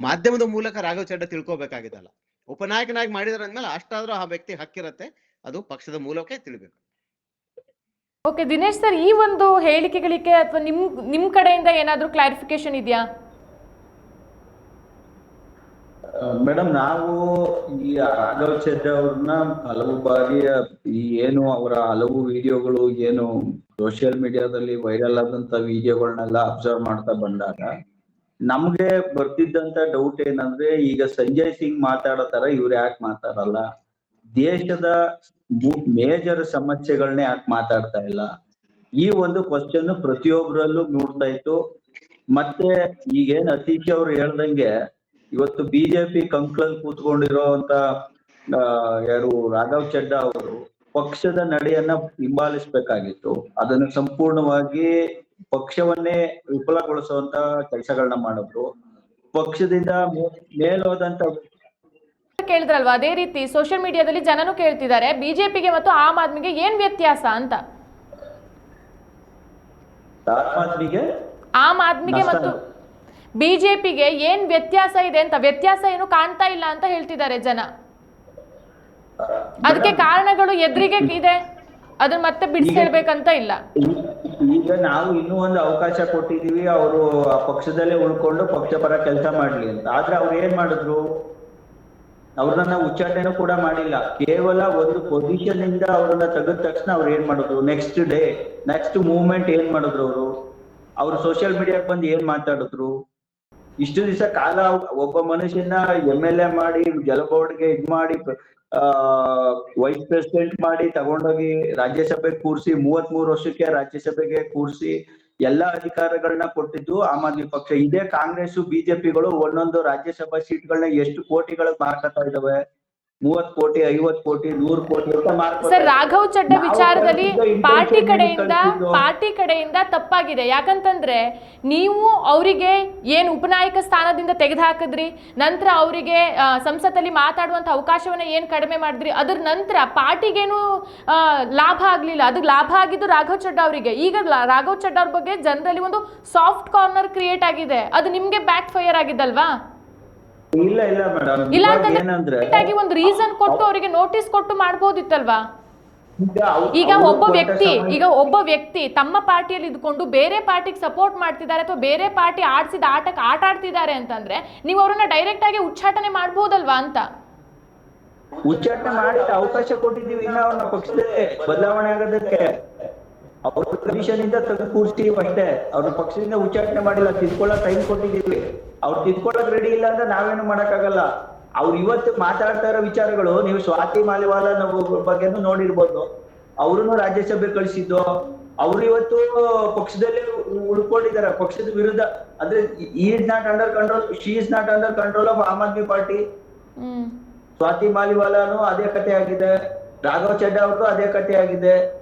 ಮಾಧ್ಯಮದ ಮೂಲಕ ರಾಘವ್ ಚಡ್ಡಾ ತಿಳ್ಕೊಬೇಕಾಗಿದ್ದಲ್ಲ. ಉಪನಾಯಕನಾಗಿ ಮಾಡಿದಾರೆ ಅಂದ್ಮೇಲೆ ಅಷ್ಟಾದ್ರೂ ಆ ವ್ಯಕ್ತಿ ಹಕ್ಕಿರತ್ತೆ, ಅದು ಪಕ್ಷದ ಮೂಲಕ ತಿಳಿಬೇಕು. ಓಕೆ ದಿನೇಶ್ ಸರ್, ಈ ಒಂದು ಹೇಳಿಕೆಗಳಿಗೆ ಅಥವಾ ನಿಮ್ ಕಡೆಯಿಂದ ಏನಾದ್ರೂ ಕ್ಲಾರಿಫಿಕೇಶನ್ ಇದೆಯಾ? ಮೇಡಮ್, ನಾವು ಈ ರಾಘವ್ ಚಡ್ಡಾ ಅವ್ರನ್ನ ಹಲವು ಬಾರಿ ಈ ಏನು ಅವರ ಹಲವು ವಿಡಿಯೋಗಳು ಏನು ಸೋಷಿಯಲ್ ಮೀಡಿಯಾದಲ್ಲಿ ವೈರಲ್ ಆದಂತ ವಿಡಿಯೋಗಳನ್ನೆಲ್ಲ ಅಬ್ಸರ್ವ್ ಮಾಡ್ತಾ ಬಂದಾಗ ನಮ್ಗೆ ಬರ್ತಿದ್ದಂತ ಡೌಟ್ ಏನಂದ್ರೆ, ಈಗ ಸಂಜಯ್ ಸಿಂಗ್ ಮಾತಾಡೋ ತರ ಇವ್ರು ಯಾಕೆ ಮಾತಾಡಲ್ಲ? ದೇಶದ ಮೇಜರ್ ಸಮಸ್ಯೆಗಳನ್ನೇ ಯಾಕೆ ಮಾತಾಡ್ತಾ ಇಲ್ಲ? ಈ ಒಂದು ಕ್ವಶನ್ ಪ್ರತಿಯೊಬ್ಬರಲ್ಲೂ ಮೂಡ್ತಾ ಇತ್ತು. ಮತ್ತೆ ಈಗೇನ್ ಅತೀಶ್ ಅವ್ರು ಹೇಳ್ದಂಗೆ ಇವತ್ತು ಬಿಜೆಪಿ ಕಂಕ್ಳಲ್ಲಿ ಕೂತ್ಕೊಂಡಿರೋಂತ ಯಾರು ರಾಘವ್ ಚಡ್ಡಾ ಅವರು ಪಕ್ಷದ ನಡೆಯನ್ನ ಹಿಂಬಾಲಿಸ್ಬೇಕಾಗಿತ್ತು. ಅದನ್ನು ಸಂಪೂರ್ಣವಾಗಿ ಪಕ್ಷವನ್ನೇ ವಿಫಲಗೊಳಿಸುವಂತ ಕೆಲಸಗಳನ್ನ ಮಾಡಿದ್ರು. ಪಕ್ಷದಿಂದ ಮೇಲೋದಂತ ಕೇಳಿದ್ರಲ್ವಾ, ಅದೇ ರೀತಿ ಸೋಷಿಯಲ್ ಮೀಡಿಯಾದಲ್ಲಿ ಜನನು ಕೇಳ್ತಿದ್ದಾರೆ ಬಿಜೆಪಿಗೆ ಮತ್ತು ಆಮ್ ಆದ್ಮಿಗೆ ಏನ್ ವ್ಯತ್ಯಾಸ ಅಂತ. ಆಮ್ ಆದ್ಮಿಗೆ ಮತ್ತು ಬಿಜೆಪಿಗೆ ಏನ್ ವ್ಯತ್ಯಾಸ ಇದೆ ಅಂತ, ವ್ಯತ್ಯಾಸ ಏನು ಕಾಣ್ತಾ ಇಲ್ಲ ಅಂತ ಹೇಳ್ತಿದ್ದಾರೆ ಜನ. ಅದಕ್ಕೆ ಕಾರಣಗಳು ಎದುರಿಗೆ ಇದೆ, ಅದನ್ನ ಮತ್ತೆ ಬಿಡಿಸಿ ಹೇಳ್ಬೇಕಂತ ಇಲ್ಲ. ಈಗ ನಾವು ಇನ್ನೂ ಒಂದು ಅವಕಾಶ ಕೊಟ್ಟಿದೀವಿ, ಅವರು ಆ ಪಕ್ಷದಲ್ಲೇ ಉಳ್ಕೊಂಡು ಪಕ್ಷ ಪರ ಕೆಲಸ ಮಾಡ್ಲಿ ಅಂತ. ಆದ್ರೆ ಅವ್ರು ಏನ್ ಮಾಡಿದ್ರು, ಅವ್ರನ್ನ ಉಚ್ಚಾಟನೆ ಕೂಡ ಮಾಡಿಲ್ಲ. ಕೇವಲ ಒಂದು ಪೊಸಿಷನ್ ಇಂದ ಅವ್ರನ್ನ ತೆಗೆದ ತಕ್ಷಣ ಅವ್ರು ಏನ್ ಮಾಡಿದ್ರು, ನೆಕ್ಸ್ಟ್ ಡೇ ನೆಕ್ಸ್ಟ್ ಮೂವ್ಮೆಂಟ್ ಏನ್ ಮಾಡಿದ್ರು, ಅವ್ರು ಸೋಷಿಯಲ್ ಮೀಡಿಯಾಕ್ ಬಂದು ಏನ್ ಮಾತಾಡಿದ್ರು. ಇಷ್ಟು ದಿವಸ ಕಾಲ ಒಬ್ಬ ಮನುಷ್ಯನ MLA ಮಾಡಿ, ಜಲಬೋರ್ಡ್ಗೆ ಇದ್ ಮಾಡಿ, ವೈಸ್ ಪ್ರೆಸಿಡೆಂಟ್ ಮಾಡಿ ತಗೊಂಡೋಗಿ ರಾಜ್ಯಸಭೆಗೆ ಕೂರಿಸಿ, 33 ವರ್ಷಕ್ಕೆ ರಾಜ್ಯಸಭೆಗೆ ಕೂರಿಸಿ ಎಲ್ಲಾ ಅಧಿಕಾರಗಳನ್ನ ಕೊಟ್ಟಿದ್ದು ಆಮ್ ಆದ್ಮಿ ಪಕ್ಷ. ಇದೇ ಕಾಂಗ್ರೆಸ್ ಬಿಜೆಪಿಗಳು ಒಂದೊಂದು ರಾಜ್ಯಸಭಾ ಸೀಟ್ಗಳನ್ನ ಎಷ್ಟು ಕೋಟಿಗಳಿಗೆ ಮಾರ್ಕತಾ ಇದಾವೆ, 30 ಕೋಟಿ, 50 ಕೋಟಿ, 100 ಕೋಟಿ ಅಂತ ಮಾರ್ಕತಾ. ಸರ್, ರಾಘವ್ ಚಡ್ಡಾ ವಿಚಾರದಲ್ಲಿ ಪಾರ್ಟಿ ಕಡೆಯಿಂದ ತಪ್ಪಾಗಿದೆ. ಯಾಕಂತಂದ್ರೆ ನೀವು ಅವರಿಗೆ ಏನು ಉಪನಾಯಕ ಸ್ಥಾನದಿಂದ ತೆಗೆದುಹಾಕಿದ್ರಿ, ನಂತರ ಅವರಿಗೆ ಸಂಸತ್ತಲ್ಲಿ ಮಾತಾಡುವಂತ ಅವಕಾಶವನ್ನ ಏನ್ ಕಡಿಮೆ ಮಾಡಿದ್ರಿ, ಅದ್ರ ನಂತರ ಪಾರ್ಟಿಗೇನು ಲಾಭ ಆಗ್ಲಿಲ್ಲ. ಅದಕ್ಕೆ ಲಾಭ ಆಗಿದ್ದು ರಾಘವ್ ಚಡ್ಡಾ ಅವರಿಗೆ. ಈಗ ರಾಘವ್ ಚಡ್ಡಾ ಅವ್ರ ಬಗ್ಗೆ ಜನರಲ್ಲಿ ಒಂದು ಸಾಫ್ಟ್ ಕಾರ್ನರ್ ಕ್ರಿಯೇಟ್ ಆಗಿದೆ, ಅದು ನಿಮ್ಗೆ ಬ್ಯಾಕ್ ಫೈರ್ ಆಗಿದ್ದಲ್ವಾ? ಇಲ್ಲ ಇಲ್ಲ ಮೇಡಮ್, ಏನಂದ್ರೆ ಒಂದು ರೀಸನ್ ಕೊಟ್ಟು ಅವರಿಗೆ ನೋಟಿಸ್ ಕೊಟ್ಟು ಮಾಡಬಹುದಿತ್ತಲ್ವಾ? ಈಗ ಒಬ್ಬ ವ್ಯಕ್ತಿ ತಮ್ಮ ಪಾರ್ಟಿಯಲ್ಲಿ ಇದ್ಕೊಂಡು ಬೇರೆ ಪಾರ್ಟಿಗೆ ಸಪೋರ್ಟ್ ಮಾಡ್ತಿದ್ದಾರೆ ಅಥವಾ ಬೇರೆ ಪಾರ್ಟಿ ಆಡ್ಸಿದ ಆಟಕ್ಕೆ ಆಟ ಆಡ್ತಿದ್ದಾರೆ ಅಂತಂದ್ರೆ ನೀವು ಅವರನ್ನ ಡೈರೆಕ್ಟ್ ಆಗಿ ಉಚ್ಚಾಟನೆ ಮಾಡಬಹುದಲ್ವಾ ಅಂತ. ಉಚ್ಚಾಟನೆ ಮಾಡಿ ಅವಕಾಶ ಕೊಟ್ಟಿದ್ದೀವಿ, ಇನ್ನ ಅವ್ರನ್ನ ಪಕ್ಷದಲ್ಲಿ ಬದಲಾವಣೆ ಆಗೋದಕ್ಕೆ. ಅವ್ರ ಕಮಿಷನ್ ಇಂದ ತೆಗೆದು ಕೂರಿಸ್ತೀವಿ ಅಷ್ಟೇ, ಅವ್ರ ಪಕ್ಷದಿಂದ ಉಚ್ಚಾಟನೆ ಮಾಡಿಲ್ಲ. ತಿದ್ಕೊಳ್ಳೋ ಟೈಮ್ ಕೊಟ್ಟಿದ್ದೀವಿ, ಅವ್ರು ತಿದ್ಕೊಳ್ಳೋಕ್ ರೆಡಿ ಇಲ್ಲ ಅಂದ್ರೆ ನಾವೇನು ಮಾಡಕ್ಕಾಗಲ್ಲ. ಅವ್ರು ಇವತ್ತು ಮಾತಾಡ್ತಾ ಇರೋ ವಿಚಾರಗಳು, ನೀವು ಸ್ವಾತಿ ಮಾಲಿವಾಲ ಬಗ್ಗೆನೂ ನೋಡಿರ್ಬೋದು, ಅವ್ರನ್ನು ರಾಜ್ಯಸಭೆ ಕಳಿಸಿದ್ದು. ಅವ್ರು ಇವತ್ತು ಪಕ್ಷದಲ್ಲಿ ಉಳ್ಕೊಂಡಿದ್ದಾರೆ, ಪಕ್ಷದ ವಿರುದ್ಧ. ಅಂದ್ರೆ ಈ is not under control, she is not under control of Aam Aadmi party. Swati ಮಾಲಿವಾಲಾನು ಅದೇ ಕತೆ ಆಗಿದೆ, ರಾಘವ್ ಚಡ್ಡಾ ಅವ್ರಿಗೂ ಅದೇ ಕತೆ ಆಗಿದೆ.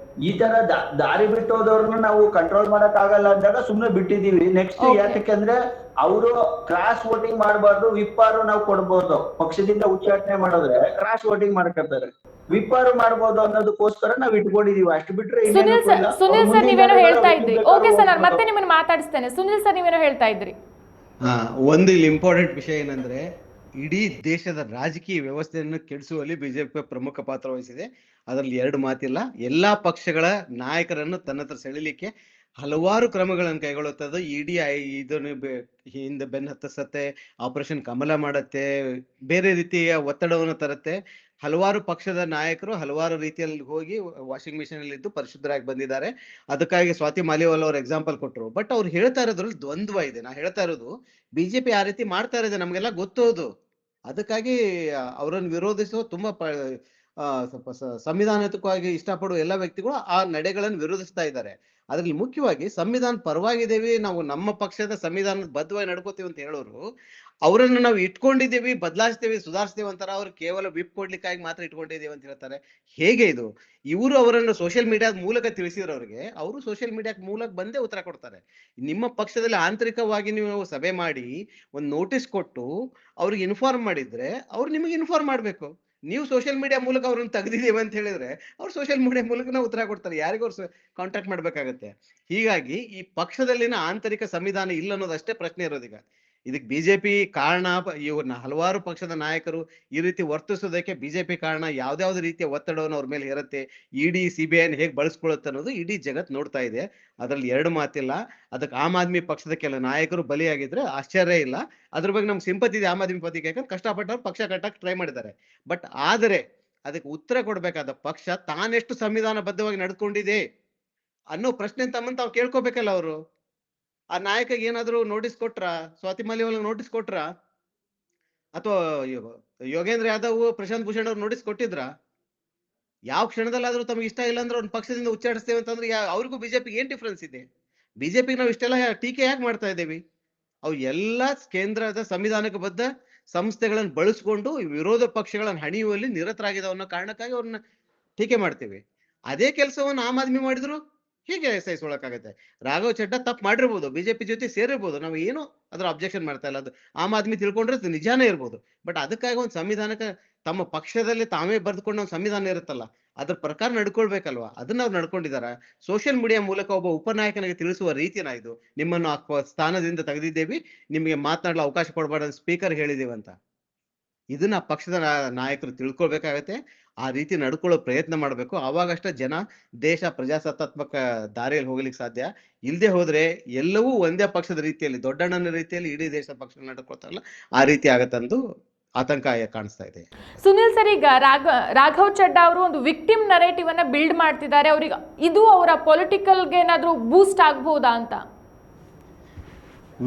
ಈ ತರ ದಾರಿ ಬಿಟ್ಟು ಹೋದವ್ರನ್ನ ನಾವು ಕಂಟ್ರೋಲ್ ಮಾಡಕ್ ಆಗಲ್ಲ ಅಂದಾಗ ಸುಮ್ನೆ ಬಿಟ್ಟಿದೀವಿ. ನೆಕ್ಸ್ಟ್ ಯಾಕಂದ್ರೆ ಅವರು ಕ್ರಾಸ್ ವೋಟಿಂಗ್ ಮಾಡಬಾರ್ದು, ವಿಪ್ಪಾರು ನಾವು ಕೊಡ್ಬೋದು. ಪಕ್ಷದಿಂದ ಉಚ್ಚಾಟನೆ ಮಾಡಿದ್ರೆ ಕ್ರಾಸ್ ವೋಟಿಂಗ್ ಮಾಡ್ಕೊತಾರೆ, ವಿಪ್ಪಾರು ಮಾಡ್ಬೋದು ಅನ್ನೋದಕ್ಕೋಸ್ಕರ ನಾವ್ ಇಟ್ಕೊಂಡಿದೀವಿ. ಅಷ್ಟು ಬಿಟ್ರೆ ಸುನಿಲ್ ಸರ್ ನೀವೇನೋ ಹೇಳ್ತಾ ಇದ್ರಿ. ಓಕೆ ಸರ್, ನಾನು ಮತ್ತೆ ನಿಮ್ಮನ್ನ ಮಾತಾಡಿಸ್ತೇನೆ. ಸುನಿಲ್ ಸರ್ ನೀವೇನೋ ಹೇಳ್ತಾ ಇದ್ರಿ. ಒಂದು ಇಲ್ಲಿ ಇಂಪಾರ್ಟೆಂಟ್ ವಿಷಯ ಏನಂದ್ರೆ, ಇಡೀ ದೇಶದ ರಾಜಕೀಯ ವ್ಯವಸ್ಥೆಯನ್ನು ಕೆಡಿಸುವಲ್ಲಿ ಬಿಜೆಪಿ ಪ್ರಮುಖ ಪಾತ್ರ ವಹಿಸಿದೆ. ಅದರಲ್ಲಿ ಎರಡು ಮಾತಿಲ್ಲ. ಎಲ್ಲಾ ಪಕ್ಷಗಳ ನಾಯಕರನ್ನು ತನ್ನ ಹತ್ರ ಸೆಳೆಯಲಿಕ್ಕೆ ಹಲವಾರು ಕ್ರಮಗಳನ್ನು ಕೈಗೊಳ್ಳುತ್ತದೆ. ಇಡೀ ಇದನ್ನು ಹಿಂದೆ ಬೆನ್ನ ಹತ್ತಿಸತ್ತೆ, ಆಪರೇಷನ್ ಕಮಲ ಮಾಡತ್ತೆ, ಬೇರೆ ರೀತಿಯ ಒತ್ತಡವನ್ನು ತರುತ್ತೆ. ಹಲವಾರು ಪಕ್ಷದ ನಾಯಕರು ಹಲವಾರು ರೀತಿಯಲ್ಲಿ ಹೋಗಿ ವಾಷಿಂಗ್ ಮಿಷಿನ್ ಅಲ್ಲಿ ಇದ್ದು ಪರಿಶುದ್ಧರಾಗಿ ಬಂದಿದ್ದಾರೆ. ಅದಕ್ಕಾಗಿ ಸ್ವಾತಿ ಮಾಲಿವಾಲ್ ಅವ್ರ ಎಕ್ಸಾಂಪಲ್ ಕೊಟ್ಟರು. ಬಟ್ ಅವ್ರು ಹೇಳ್ತಾ ಇರೋದ್ರಲ್ಲಿ ದ್ವಂದ್ವ ಇದೆ. ನಾ ಹೇಳ್ತಾ ಇರೋದು, ಬಿಜೆಪಿ ಆ ರೀತಿ ಮಾಡ್ತಾ ಇರೋದು ನಮ್ಗೆಲ್ಲ ಗೊತ್ತೋದು. ಅದಕ್ಕಾಗಿ ಅವರನ್ನು ವಿರೋಧಿಸುವ ತುಂಬಾ ಸ್ವಲ್ಪ ಸಂವಿಧಾನಾತ್ಮಕವಾಗಿ ಇಷ್ಟಪಡುವ ಎಲ್ಲ ವ್ಯಕ್ತಿಗಳು ಆ ನಡೆಗಳನ್ನು ವಿರೋಧಿಸ್ತಾ ಇದ್ದಾರೆ. ಅದ್ರಲ್ಲಿ ಮುಖ್ಯವಾಗಿ ಸಂವಿಧಾನ ಪರವಾಗಿದ್ದೇವೆ, ನಾವು ನಮ್ಮ ಪಕ್ಷದ ಸಂವಿಧಾನದ ಬದ್ಧವಾಗಿ ನಡ್ಕೋತೀವಿ ಅಂತ ಹೇಳೋರು, ಅವರನ್ನು ನಾವು ಇಟ್ಕೊಂಡಿದ್ದೀವಿ, ಬದಲಾಯಿಸ್ತೇವೆ, ಸುಧಾರಿಸ್ತೇವೆ ಅಂತಾರೆ. ಅವ್ರು ಕೇವಲ ವಿಪ್ ಕೊಡ್ಲಿಕ್ಕಾಗಿ ಮಾತ್ರ ಇಟ್ಕೊಂಡಿದ್ದೀವಿ ಅಂತ ಹೇಳ್ತಾರೆ. ಹೇಗೆ ಇದು? ಇವರು ಅವರನ್ನು ಸೋಷಿಯಲ್ ಮೀಡಿಯಾದ ಮೂಲಕ ತಿಳಿಸಿರೋರಿಗೆ ಅವರು ಸೋಷಿಯಲ್ ಮೀಡಿಯಾದ ಮೂಲಕ ಬಂದೇ ಉತ್ತರ ಕೊಡ್ತಾರೆ. ನಿಮ್ಮ ಪಕ್ಷದಲ್ಲಿ ಆಂತರಿಕವಾಗಿ ನೀವು ಸಭೆ ಮಾಡಿ ಒಂದು ನೋಟಿಸ್ ಕೊಟ್ಟು ಅವ್ರಿಗೆ ಇನ್ಫಾರ್ಮ್ ಮಾಡಿದ್ರೆ ಅವ್ರು ನಿಮಗೆ ಇನ್ಫಾರ್ಮ್ ಮಾಡ್ಬೇಕು. ನೀವು ಸೋಷಿಯಲ್ ಮೀಡಿಯಾ ಮೂಲಕ ಅವ್ರನ್ನ ತೆಗೆದಿದ್ದೇವೆ ಅಂತ ಹೇಳಿದ್ರೆ ಅವ್ರು ಸೋಷಿಯಲ್ ಮೀಡಿಯಾ ಮೂಲಕನೇ ಉತ್ತರ ಕೊಡ್ತಾರೆ. ಯಾರಿಗೂ ಅವ್ರು ಕಾಂಟ್ಯಾಕ್ಟ್ ಮಾಡ್ಬೇಕಾಗತ್ತೆ. ಹೀಗಾಗಿ ಈ ಪಕ್ಷದಲ್ಲಿನ ಆಂತರಿಕ ಸಂವಿಧಾನ ಇಲ್ಲ ಅನ್ನೋದಷ್ಟೇ ಪ್ರಶ್ನೆ ಇರೋದೀಗ. ಇದಕ್ಕೆ ಬಿಜೆಪಿ ಕಾರಣ, ಇವ್ರನ್ನ ಹಲವಾರು ಪಕ್ಷದ ನಾಯಕರು ಈ ರೀತಿ ವರ್ತಿಸೋದಕ್ಕೆ ಬಿಜೆಪಿ ಕಾರಣ. ಯಾವ್ದಾವ್ದು ರೀತಿಯ ಒತ್ತಡವನ್ನು ಅವ್ರ ಮೇಲೆ ಇರುತ್ತೆ, ಇಡಿ CBI ಹೇಗೆ ಬಳಸ್ಕೊಳ್ಳುತ್ತೆ ಅನ್ನೋದು ಇಡೀ ಜಗತ್ ನೋಡ್ತಾ ಇದೆ. ಅದ್ರಲ್ಲಿ ಎರಡು ಮಾತಿಲ್ಲ. ಅದಕ್ಕೆ ಆಮ್ ಆದ್ಮಿ ಪಕ್ಷದ ಕೆಲ ನಾಯಕರು ಬಲಿಯಾಗಿದ್ರೆ ಆಶ್ಚರ್ಯ ಇಲ್ಲ. ಅದ್ರ ಬಗ್ಗೆ ನಮ್ಗೆ ಸಿಂಪತಿ ಇದೆ ಆಮ್ ಆದ್ಮಿ ಪತಿಗೆ, ಯಾಕಂದ್ರೆ ಕಷ್ಟಪಟ್ಟವ್ರು ಪಕ್ಷ ಕಟ್ಟಕ್ಕೆ ಟ್ರೈ ಮಾಡಿದ್ದಾರೆ. ಬಟ್ ಆದರೆ ಅದಕ್ಕೆ ಉತ್ತರ ಕೊಡ್ಬೇಕಾದ ಪಕ್ಷ ತಾನೆಷ್ಟು ಸಂವಿಧಾನಬದ್ಧವಾಗಿ ನಡ್ಕೊಂಡಿದೆ ಅನ್ನೋ ಪ್ರಶ್ನೆ ತಮ್ಮಂತ ತಾವು ಕೇಳ್ಕೋಬೇಕಲ್ಲ. ಅವರು ಆ ನಾಯಕಗೆ ಏನಾದ್ರು ನೋಟಿಸ್ ಕೊಟ್ರ, ಸ್ವಾತಿ ಮಾಲಿವಾಲ್ ನೋಟಿಸ್ ಕೊಟ್ರ, ಅಥವಾ ಯೋಗೇಂದ್ರ ಯಾದವ್, ಪ್ರಶಾಂತ್ ಭೂಷಣ್ ಅವ್ರು ನೋಟಿಸ್ ಕೊಟ್ಟಿದ್ರ? ಯಾವ ಕ್ಷಣದಲ್ಲಾದ್ರೂ ತಮ್ಗೆ ಇಷ್ಟ ಇಲ್ಲ ಅಂದ್ರೆ ಅವ್ನ ಪಕ್ಷದಿಂದ ಉಚ್ಚಾಟಿಸ್ತೇವೆ ಅಂತಂದ್ರೆ ಅವ್ರಿಗೂ ಬಿಜೆಪಿಗೆ ಏನ್ ಡಿಫ್ರೆನ್ಸ್ ಇದೆ? ಬಿಜೆಪಿಗೆ ನಾವು ಇಷ್ಟೆಲ್ಲ ಟೀಕೆ ಯಾಕೆ ಮಾಡ್ತಾ ಇದ್ದೇವೆ? ಅವು ಎಲ್ಲ ಕೇಂದ್ರದ ಸಂವಿಧಾನಕ್ಕೆ ಬದ್ಧ ಸಂಸ್ಥೆಗಳನ್ನು ಬಳಸ್ಕೊಂಡು ವಿರೋಧ ಪಕ್ಷಗಳನ್ನು ಹಣಿಯುವಲ್ಲಿ ನಿರತರಾಗಿದ್ದಾವ ಅನ್ನೋ ಕಾರಣಕ್ಕಾಗಿ ಅವ್ರನ್ನ ಟೀಕೆ ಮಾಡ್ತೇವೆ. ಅದೇ ಕೆಲಸವನ್ನು ಆಮ್ ಆದ್ಮಿ ಮಾಡಿದ್ರು ಹೇಗೆ ಸಹಿಸೊಳಕಾಗತ್ತೆ? ರಾಘವ್ ಚಡ್ಡಾ ತಪ್ಪು ಮಾಡಿರ್ಬೋದು, ಬಿಜೆಪಿ ಜೊತೆ ಸೇರಿರ್ಬೋದು, ನಾವು ಏನು ಅದ್ರ ಅಬ್ಜೆಕ್ಷನ್ ಮಾಡ್ತಾ ಇಲ್ಲ. ಅದು ಆಮ್ ಆದ್ಮಿ ತಿಳ್ಕೊಂಡ್ರೆ ನಿಜಾನೇ ಇರ್ಬೋದು. ಬಟ್ ಅದಕ್ಕಾಗಿ ಒಂದು ಸಂವಿಧಾನಕ್ಕೆ ತಮ್ಮ ಪಕ್ಷದಲ್ಲಿ ತಾವೇ ಬರೆದುಕೊಂಡು ಒಂದು ಸಂವಿಧಾನ ಇರುತ್ತಲ್ಲ, ಅದ್ರ ಪ್ರಕಾರ ನಡ್ಕೊಳ್ಬೇಕಲ್ವಾ? ಅದನ್ನ ಅವ್ರು ನಡ್ಕೊಂಡಿದಾರ? ಸೋಷಿಯಲ್ ಮೀಡಿಯಾ ಮೂಲಕ ಒಬ್ಬ ಉಪನಾಯಕನಿಗೆ ತಿಳಿಸುವ ರೀತಿನ ಇದು? ನಿಮ್ಮನ್ನು ಆ ಸ್ಥಾನದಿಂದ ತೆಗೆದಿದ್ದೇವೆ, ನಿಮಗೆ ಮಾತನಾಡಲು ಅವಕಾಶ ಕೊಡಬಾರ್ದು ಸ್ಪೀಕರ್ ಹೇಳಿದೀವಂತ. ಇದನ್ನ ಪಕ್ಷದ ನಾಯಕರು ತಿಳ್ಕೊಳ್ಬೇಕಾಗತ್ತೆ. ಆ ರೀತಿ ನಡ್ಕೊಳ್ಳೋ ಪ್ರಯತ್ನ ಮಾಡಬೇಕು. ಆವಾಗಷ್ಟೇ ಜನ, ದೇಶ ಪ್ರಜಾಸತ್ತಾತ್ಮಕ ದಾರಿಯಲ್ಲಿ ಹೋಗ್ಲಿಕ್ಕೆ ಸಾಧ್ಯ. ಇಲ್ಲದೆ ಹೋದ್ರೆ ಎಲ್ಲವೂ ಒಂದೇ ಪಕ್ಷದ ರೀತಿಯಲ್ಲಿ, ದೊಡ್ಡಣ್ಣನ ರೀತಿಯಲ್ಲಿ ಇಡೀ ದೇಶ ಪಕ್ಷ ನಡ್ಕೊಳ್ತಾರಲ್ಲ, ಆ ರೀತಿ ಆಗತ್ತಂದು ಆತಂಕ ಕಾಣಿಸ್ತಾ ಇದೆ. ಸುನಿಲ್ ಸರ್, ಈಗ ರಾಘವ್ ಚಡ್ಡಾ ಅವರು ಒಂದು ವಿಕ್ಟಿಮ್ ನರೇಟಿವ್ ಅನ್ನ ಬಿಲ್ಡ್ ಮಾಡ್ತಿದ್ದಾರೆ. ಅವ್ರಿಗೆ ಇದು ಅವರ ಪೊಲಿಟಿಕಲ್ಗೆ ಏನಾದ್ರೂ ಬೂಸ್ಟ್ ಆಗ್ಬಹುದಾ ಅಂತ?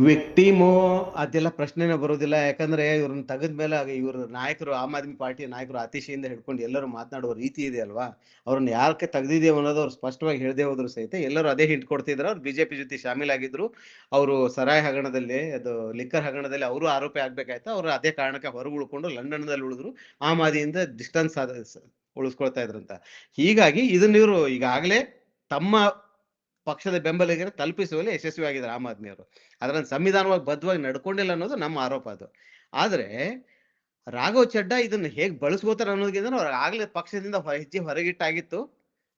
ವಿಕ್ಟಿಮು ಅದೆಲ್ಲ ಪ್ರಶ್ನೆನೇ ಬರೋದಿಲ್ಲ. ಯಾಕಂದ್ರೆ ಇವ್ರನ್ನ ತೆಗೆದ್ಮೇಲೆ ಇವ್ರ ನಾಯಕರು, ಆಮ್ ಆದ್ಮಿ ಪಾರ್ಟಿಯ ನಾಯಕರು ಅತಿಶಯಿಂದ ಹಿಡ್ಕೊಂಡು ಎಲ್ಲರೂ ಮಾತನಾಡುವ ರೀತಿ ಇದೆ ಅಲ್ವಾ, ಅವ್ರನ್ನ ಯಾಕೆ ತೆಗ್ದಿದ್ದೇವೆ ಅನ್ನೋದು ಅವ್ರು ಸ್ಪಷ್ಟವಾಗಿ ಹೇಳದೆ ಹೋದ್ರು ಸಹಿತ ಎಲ್ಲರೂ ಅದೇ ಹಿಂಟ್ ಕೊಡ್ತಿದ್ರು. ಅವ್ರು ಬಿಜೆಪಿ ಜೊತೆ ಶಾಮೀಲಾಗಿದ್ರು. ಅವರು ಸರಾಯ್ ಹಗರಣದಲ್ಲಿ, ಅದು ಲಿಕ್ಕರ್ ಹಗರಣದಲ್ಲಿ ಅವರು ಆರೋಪಿ ಆಗ್ಬೇಕಾಯ್ತು. ಅವ್ರು ಅದೇ ಕಾರಣಕ್ಕೆ ಹೊರಗೆ ಉಳ್ಕೊಂಡು ಲಂಡನ್ದಲ್ಲಿ ಉಳಿದ್ರು. Am ಆದ್ಮಿಯಿಂದ distance ಉಳಿಸ್ಕೊಳ್ತಾ ಇದ್ರಂತ. ಹೀಗಾಗಿ ಇದನ್ನ ಇವರು ಈಗಾಗಲೇ ತಮ್ಮ ಪಕ್ಷದ ಬೆಂಬಲಿಗರ ತಲುಪಿಸುವಲ್ಲಿ ಯಶಸ್ವಿಯಾಗಿದ್ದಾರೆ ಆಮ್ ಆದ್ಮಿಯವರು. ಅದನ್ನ ಸಂವಿಧಾನವಾಗಿ ಬದ್ಧವಾಗಿ ನಡ್ಕೊಂಡಿಲ್ಲ ಅನ್ನೋದು ನಮ್ಮ ಆರೋಪ. ಅದು ಆದ್ರೆ ರಾಘವ್ ಚಡ್ಡಾ ಇದನ್ನ ಹೇಗ್ ಬಳಸ್ಕೋತಾರ ಅನ್ನೋದಕ್ಕಿಂತ ಅವ್ರು ಆಗ್ಲೇ ಪಕ್ಷದಿಂದ ಹೆಜ್ಜೆ ಹೊರಗಿಟ್ಟಾಗಿತ್ತು.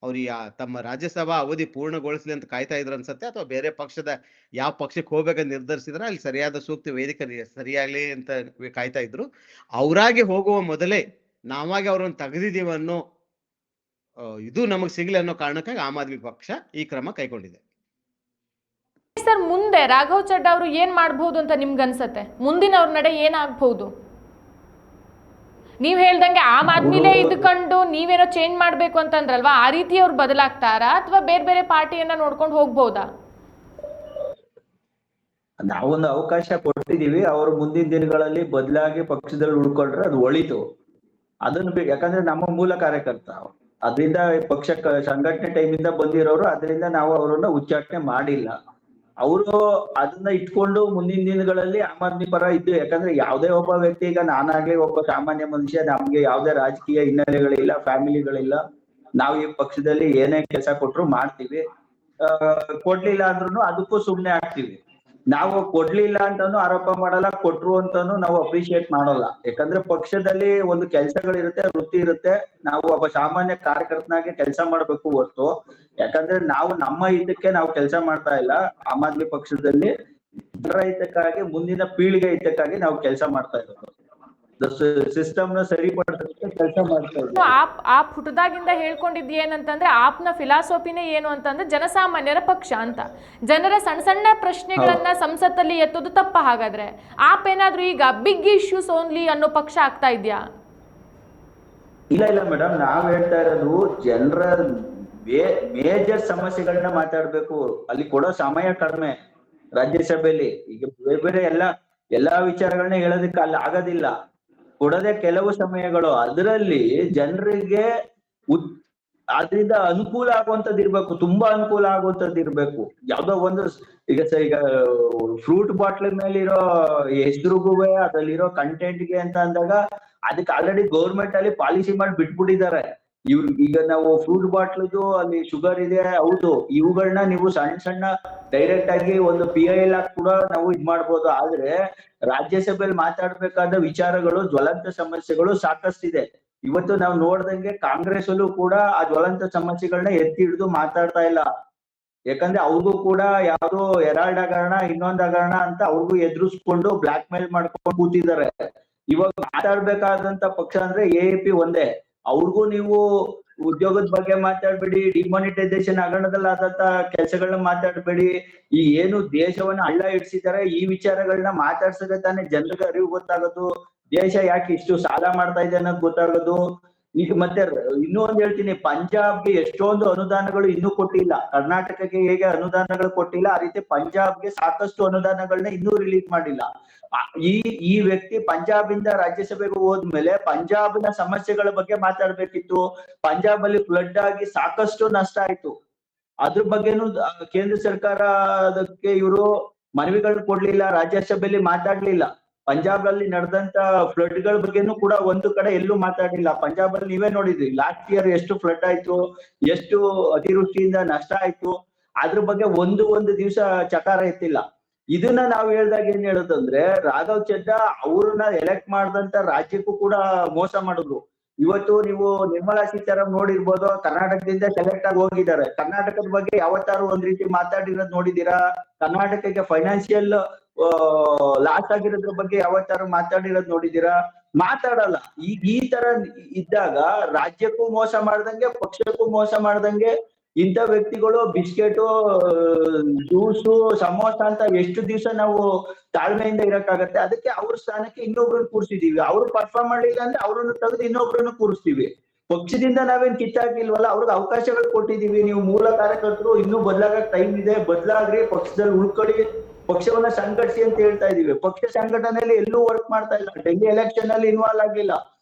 ಅವ್ರು ತಮ್ಮ ರಾಜ್ಯಸಭಾ ಅವಧಿ ಪೂರ್ಣಗೊಳಿಸ್ಲಿ ಅಂತ ಕಾಯ್ತಾ ಇದ್ರು ಅನ್ಸತ್ತೆ, ಅಥವಾ ಬೇರೆ ಪಕ್ಷದ ಯಾವ ಪಕ್ಷಕ್ಕೆ ಹೋಗ್ಬೇಕಂತ ನಿರ್ಧರಿಸಿದ್ರೆ ಅಲ್ಲಿ ಸರಿಯಾದ ಸೂಕ್ತ ವೇದಿಕೆ ಸರಿಯಾಗ್ಲಿ ಅಂತ ಕಾಯ್ತಾ ಇದ್ರು. ಅವರಾಗಿ ಹೋಗುವ ಮೊದಲೇ ನಾವಾಗಿ ಅವ್ರನ್ನ ತೆಗೆದಿದ್ದೀವಿ ಅನ್ನೋ ಇದು ನಮಗ್ ಸಿಗ್ಲಿ ಅನ್ನೋ ಕಾರಣಕ್ಕಾಗಿ ಆಮ್ ಆದ್ಮಿ ಪಕ್ಷ ಈ ಕ್ರಮ ಕೈಗೊಂಡಿದೆ. ಸರ್, ಮುಂದೆ ರಾಘವ್ ಚಡ್ಡಾ ಅವರು ಏನ್ ಮಾಡಬಹುದು ಅಂತ ನಿಮ್ಗೆ ಅನ್ಸತ್ತೆ? ಮುಂದಿನ ಅವ್ರ ನಡೆ ಏನಾಗಬಹುದು? ನೀವ್ ಹೇಳ್ದಂಗೆ ಆಮ್ ಆದ್ಮಿಲೇ ಇದ್ಕೊಂಡು ನೀವೇನೋ ಚೇಂಜ್ ಮಾಡ್ಬೇಕು ಅಂತಂದ್ರಲ್ವಾ, ಆ ರೀತಿ ಅವ್ರು ಬದಲಾಗ್ತಾರಾ ಅಥವಾ ಬೇರೆ ಬೇರೆ ಪಾರ್ಟಿಯನ್ನ ನೋಡ್ಕೊಂಡು ಹೋಗ್ಬೋದಾ? ನಾವೊಂದು ಅವಕಾಶ ಕೊಟ್ಟಿದೀವಿ. ಅವರು ಮುಂದಿನ ದಿನಗಳಲ್ಲಿ ಬದಲಾಗಿ ಪಕ್ಷದಲ್ಲಿ ಉಳ್ಕೊಂಡ್ರೆ ಅದು ಒಳಿತು. ಅದನ್ನು ಯಾಕಂದ್ರೆ ನಮ್ಮ ಮೂಲ ಕಾರ್ಯಕರ್ತ, ಅದರಿಂದ ಪಕ್ಷ ಸಂಘಟನೆ ಟೈಮಿಂದ ಬಂದಿರೋರು, ಅದರಿಂದ ನಾವು ಅವರನ್ನ ಉಚ್ಚಾಟನೆ ಮಾಡಿಲ್ಲ. ಅವರು ಅದನ್ನ ಇಟ್ಕೊಂಡು ಮುಂದಿನ ದಿನಗಳಲ್ಲಿ ಆಮ್ ಆದ್ಮಿ ಪರ ಇದ್ದು, ಯಾಕಂದ್ರೆ ಯಾವುದೇ ಒಬ್ಬ ವ್ಯಕ್ತಿ, ಈಗ ನಾನಾಗ್ಲಿ ಒಬ್ಬ ಸಾಮಾನ್ಯ ಮನುಷ್ಯ, ನಮ್ಗೆ ಯಾವುದೇ ರಾಜಕೀಯ ಹಿನ್ನೆಲೆಗಳಿಲ್ಲ, ಫ್ಯಾಮಿಲಿಗಳಿಲ್ಲ. ನಾವು ಈ ಪಕ್ಷದಲ್ಲಿ ಏನೇ ಕೆಲಸ ಕೊಟ್ರು ಮಾಡ್ತೀವಿ. ಕೊಡ್ಲಿಲ್ಲ ಅಂದ್ರೂ ಅದಕ್ಕೂ ಸುಮ್ನೆ ಆಗ್ತೀವಿ. ನಾವು ಕೊಡ್ಲಿಲ್ಲ ಅಂತಾನು ಆರೋಪ ಮಾಡಲ್ಲ, ಕೊಟ್ರು ಅಂತಾನು ನಾವು ಅಪ್ರಿಶಿಯೇಟ್ ಮಾಡಲ್ಲ. ಯಾಕಂದ್ರೆ ಪಕ್ಷದಲ್ಲಿ ಒಂದು ಕೆಲಸಗಳಿರುತ್ತೆ, ವೃತ್ತಿ ಇರುತ್ತೆ. ನಾವು ಒಬ್ಬ ಸಾಮಾನ್ಯ ಕಾರ್ಯಕರ್ತನಾಗಿ ಕೆಲಸ ಮಾಡ್ಬೇಕು ಹೊರತು, ಯಾಕಂದ್ರೆ ನಾವು ನಮ್ಮ ಹಿತಕ್ಕೆ ನಾವು ಕೆಲಸ ಮಾಡ್ತಾ ಇಲ್ಲ. ಆಮ್ ಆದ್ಮಿ ಪಕ್ಷದಲ್ಲಿ ಜನರ ಹಿತಕ್ಕಾಗಿ, ಮುಂದಿನ ಪೀಳಿಗೆ ಹಿತಕ್ಕಾಗಿ ನಾವು ಕೆಲಸ ಮಾಡ್ತಾ ಇರೋದು. ಸಿಸ್ಟಮ್ ನ ಸರಿಪಡಿಸೋದಕ್ಕೆ ಕೆಲಸ ಮಾಡ್ತಾ ಇದ್ದೀವಿ. ಆಪ್ ಹುಟ್ಟದಾಗಿಂದ ಹೇಳ್ಕೊಂಡಿದ್ದು ಏನಂತಂದ್ರೆ, ಆಪ್ನ ಫಿಲಾಸಫಿನೇ ಏನು ಅಂತಂದ್ರೆ ಜನಸಾಮಾನ್ಯರ ಪಕ್ಷ ಅಂತ. ಜನರ ಸಣ್ಣ ಸಣ್ಣ ಪ್ರಶ್ನೆಗಳನ್ನ ಸಂಸತ್ತಲ್ಲಿ ಎತ್ತೋದು ತಪ್ಪ. ಹಾಗಾದ್ರೆ ಆಪ್ ಏನಾದ್ರೂ ಈಗ ಬಿಗ್ ಇಶ್ಯೂಸ್ ಓನ್ಲಿ ಅನ್ನೋ ಪಕ್ಷ ಆಗ್ತಾ ಇದೆಯಾ? ಇಲ್ಲ ಮೇಡಮ್, ನಾವ್ ಹೇಳ್ತಾ ಇರೋದು ಜನರ ಮೇಜರ್ ಸಮಸ್ಯೆಗಳನ್ನ ಮಾತಾಡ್ಬೇಕು. ಅಲ್ಲಿ ಕೊಡೋ ಸಮಯ ಕಡಿಮೆ ರಾಜ್ಯಸಭೆಯಲ್ಲಿ. ಈಗ ಬೇರೆ ಬೇರೆ ಎಲ್ಲಾ ವಿಚಾರಗಳನ್ನ ಹೇಳೋದಕ್ಕೆ ಅಲ್ಲಿ ಆಗೋದಿಲ್ಲ. ಕೊಡದೆ ಕೆಲವು ಸಮಯಗಳು, ಅದರಲ್ಲಿ ಜನರಿಗೆ ಅದರಿಂದ ಅನುಕೂಲ ಆಗುವಂತದ್ದು ಇರ್ಬೇಕು, ತುಂಬಾ ಅನುಕೂಲ ಆಗುವಂತದ್ದು ಇರ್ಬೇಕು. ಯಾವ್ದೋ ಒಂದು ಈಗ ಫ್ರೂಟ್ ಬಾಟ್ಲ್ ಮೇಲಿರೋ ಹೆಸರುಗೂ ಅದ್ರಲ್ಲಿರೋ ಕಂಟೆಂಟ್ಗೆ ಅಂತ ಅಂದಾಗ ಅದಕ್ಕೆ ಆಲ್ರೆಡಿ ಗೌರ್ಮೆಂಟ್ ಅಲ್ಲಿ ಪಾಲಿಸಿ ಮಾಡಿ ಬಿಟ್ಬಿಟ್ಟಿದ್ದಾರೆ. ಈಗ ನಾವು ಫ್ರೂಟ್ ಬಾಟ್ಲದು ಅಲ್ಲಿ ಶುಗರ್ ಇದೆ, ಹೌದು, ಇವುಗಳನ್ನ ನೀವು ಸಣ್ಣ ಸಣ್ಣ ಡೈರೆಕ್ಟ್ ಆಗಿ ಒಂದು PIL ಕೂಡ ನಾವು ಇದ್ ಮಾಡ್ಬೋದು. ಆದ್ರೆ ರಾಜ್ಯಸಭೆಯಲ್ಲಿ ಮಾತಾಡ್ಬೇಕಾದ ವಿಚಾರಗಳು, ಜ್ವಲಂತ ಸಮಸ್ಯೆಗಳು ಸಾಕಷ್ಟಿದೆ. ಇವತ್ತು ನಾವು ನೋಡ್ದಂಗೆ ಕಾಂಗ್ರೆಸ್ ಅಲ್ಲೂ ಕೂಡ ಆ ಜ್ವಲಂತ ಸಮಸ್ಯೆಗಳನ್ನ ಎತ್ತಿ ಹಿಡಿದು ಮಾತಾಡ್ತಾ ಇಲ್ಲ. ಯಾಕಂದ್ರೆ ಅವ್ರಿಗೂ ಕೂಡ ಯಾವ್ದೋ ಹೆರಾಲ್ಡ್ ಹಗರಣ, ಇನ್ನೊಂದ್ ಹಗರಣ ಅಂತ ಅವ್ರಿಗೂ ಎದುರಿಸ್ಕೊಂಡು ಬ್ಲಾಕ್ ಮೇಲ್ ಮಾಡ್ಕೊಂಡು ಕೂತಿದ್ದಾರೆ. ಇವಾಗ ಮಾತಾಡ್ಬೇಕಾದಂತ ಪಕ್ಷ ಅಂದ್ರೆ AAP ಒಂದೇ. ಅವ್ರಿಗೂ ನೀವು ಉದ್ಯೋಗದ ಬಗ್ಗೆ ಮಾತಾಡ್ಬೇಡಿ, ಡಿಮಾನಿಟೈಸೇಷನ್ ಹಗರಣದಲ್ಲಿ ಆದಂತ ಕೆಲಸಗಳನ್ನ ಮಾತಾಡ್ಬೇಡಿ. ಈ ಏನು ದೇಶವನ್ನ ಹಳ್ಳ ಇಡ್ಸಿದ್ದಾರೆ, ಈ ವಿಚಾರಗಳನ್ನ ಮಾತಾಡ್ಸದೆ ತಾನೇ ಜನರಿಗೆ ಅರಿವು ಗೊತ್ತಾಗೋದು. ದೇಶ ಯಾಕೆ ಇಷ್ಟು ಸಾಲ ಮಾಡ್ತಾ ಇದೆ ಅನ್ನೋದು ಗೊತ್ತಾಗೋದು. ಈಗ ಮತ್ತೆ ಇನ್ನೂ ಒಂದ್ ಹೇಳ್ತೀನಿ, ಪಂಜಾಬ್ಗೆ ಎಷ್ಟೊಂದು ಅನುದಾನಗಳು ಇನ್ನೂ ಕೊಟ್ಟಿಲ್ಲ. ಕರ್ನಾಟಕಕ್ಕೆ ಹೇಗೆ ಅನುದಾನಗಳು ಕೊಟ್ಟಿಲ್ಲ, ಆ ರೀತಿ ಪಂಜಾಬ್ಗೆ ಸಾಕಷ್ಟು ಅನುದಾನಗಳನ್ನ ಇನ್ನೂ ರಿಲೀಸ್ ಮಾಡಿಲ್ಲ. ಈ ವ್ಯಕ್ತಿ ಪಂಜಾಬ್ ಇಂದ ರಾಜ್ಯಸಭೆಗೆ ಹೋದ್ಮೇಲೆ ಪಂಜಾಬ್ನ ಸಮಸ್ಯೆಗಳ ಬಗ್ಗೆ ಮಾತಾಡ್ಬೇಕಿತ್ತು. ಪಂಜಾಬ್ ಅಲ್ಲಿ ಫ್ಲಡ್ ಆಗಿ ಸಾಕಷ್ಟು ನಷ್ಟ ಆಯ್ತು. ಅದ್ರ ಬಗ್ಗೆನೂ ಕೇಂದ್ರ ಸರ್ಕಾರ ಅದಕ್ಕೆ ಇವರು ಮನವಿಗಳನ್ನ ಕೊಡ್ಲಿಲ್ಲ, ರಾಜ್ಯಸಭೆಯಲ್ಲಿ ಮಾತಾಡ್ಲಿಲ್ಲ. ಪಂಜಾಬ್ ಅಲ್ಲಿ ನಡೆದಂತ ಫ್ಲಡ್ ಗಳ ಬಗ್ಗೆನೂ ಕೂಡ ಒಂದು ಕಡೆ ಎಲ್ಲೂ ಮಾತಾಡ್ಲಿಲ್ಲ. ಪಂಜಾಬ್ ಅಲ್ಲಿ ನೀವೇ ನೋಡಿದ್ರಿ, ಲಾಸ್ಟ್ ಇಯರ್ ಎಷ್ಟು ಫ್ಲಡ್ ಆಯ್ತು, ಎಷ್ಟು ಅತಿವೃಷ್ಟಿಯಿಂದ ನಷ್ಟ ಆಯ್ತು. ಅದ್ರ ಬಗ್ಗೆ ಒಂದು ದಿವಸ ಚಕಾರ ಎತ್ತಿಲ್ಲ. ಇದನ್ನ ನಾವು ಹೇಳ್ದಾಗ ಏನ್ ಹೇಳೋದಂದ್ರೆ, ರಾಘವ್ ಚಡ್ಡಾ ಅವ್ರನ್ನ ಎಲೆಕ್ಟ್ ಮಾಡಿದಂತ ರಾಜ್ಯಕ್ಕೂ ಕೂಡ ಮೋಸ ಮಾಡಿದ್ರು. ಇವತ್ತು ನೀವು ನಿರ್ಮಲಾ ಸೀತಾರಾಮನ್ ನೋಡಿರ್ಬೋದು, ಕರ್ನಾಟಕದಿಂದ ಸೆಲೆಕ್ಟ್ ಆಗಿ ಹೋಗಿದ್ದಾರೆ. ಕರ್ನಾಟಕದ ಬಗ್ಗೆ ಯಾವತ್ತಾರು ಒಂದ್ ರೀತಿ ಮಾತಾಡಿರೋದ್ ನೋಡಿದೀರಾ? ಕರ್ನಾಟಕಕ್ಕೆ ಫೈನಾನ್ಷಿಯಲ್ ಲಾಸ್ ಆಗಿರೋದ್ರ ಬಗ್ಗೆ ಯಾವತ್ತಾರು ಮಾತಾಡಿರೋದ್ ನೋಡಿದೀರಾ? ಮಾತಾಡಲ್ಲ. ಈಗ ಈ ತರ ಇದ್ದಾಗ ರಾಜ್ಯಕ್ಕೂ ಮೋಸ ಮಾಡ್ದಂಗೆ, ಪಕ್ಷಕ್ಕೂ ಮೋಸ ಮಾಡ್ದಂಗೆ ಇಂಥ ವ್ಯಕ್ತಿಗಳು ಬಿಸ್ಕೆಟು, ಜ್ಯೂಸು, ಸಮೋಸ ಅಂತ ಎಷ್ಟು ದಿವಸ ನಾವು ತಾಳ್ಮೆಯಿಂದ ಇರಕ್ಕಾಗತ್ತೆ? ಅದಕ್ಕೆ ಅವ್ರ ಸ್ಥಾನಕ್ಕೆ ಇನ್ನೊಬ್ರನ್ನ ಕೂರಿಸಿದೀವಿ. ಅವ್ರು ಪರ್ಫಾರ್ಮ್ ಮಾಡಿಲ್ಲ ಅಂದ್ರೆ ಅವ್ರನ್ನ ತೆಗೆದು ಇನ್ನೊಬ್ರನ್ನ ಕೂರಿಸ್ತೀವಿ. ಪಕ್ಷದಿಂದ ನಾವೇನ್ ಕಿತ್ತಾಕಿಲ್ವಲ್ಲ, ಅವ್ರಿಗೆ ಅವಕಾಶಗಳು ಕೊಟ್ಟಿದೀವಿ. ನೀವು ಮೂಲ ಕಾರ್ಯಕರ್ತರು, ಇನ್ನೂ ಬದಲಾಗಕ್ ಟೈಮ್ ಇದೆ, ಬದಲಾಗ್ರಿ, ಪಕ್ಷದಲ್ಲಿ ಉಳ್ಕೊಳ್ಳಿ, ಪಕ್ಷವನ್ನ ಸಂಘಟಿಸಿ ಅಂತ ಹೇಳ್ತಾ ಇದೀವಿ. ಪಕ್ಷ ಸಂಘಟನೆಯಲ್ಲಿ ಎಲ್ಲೂ ವರ್ಕ್ ಮಾಡ್ತಾ ಇಲ್ಲ. ಡೆಲ್ಲಿ ಎಲೆಕ್ಷನ್ ಅಲ್ಲಿ ಇನ್ವಾಲ್ವ್ ಆಗಿಲ್ಲ.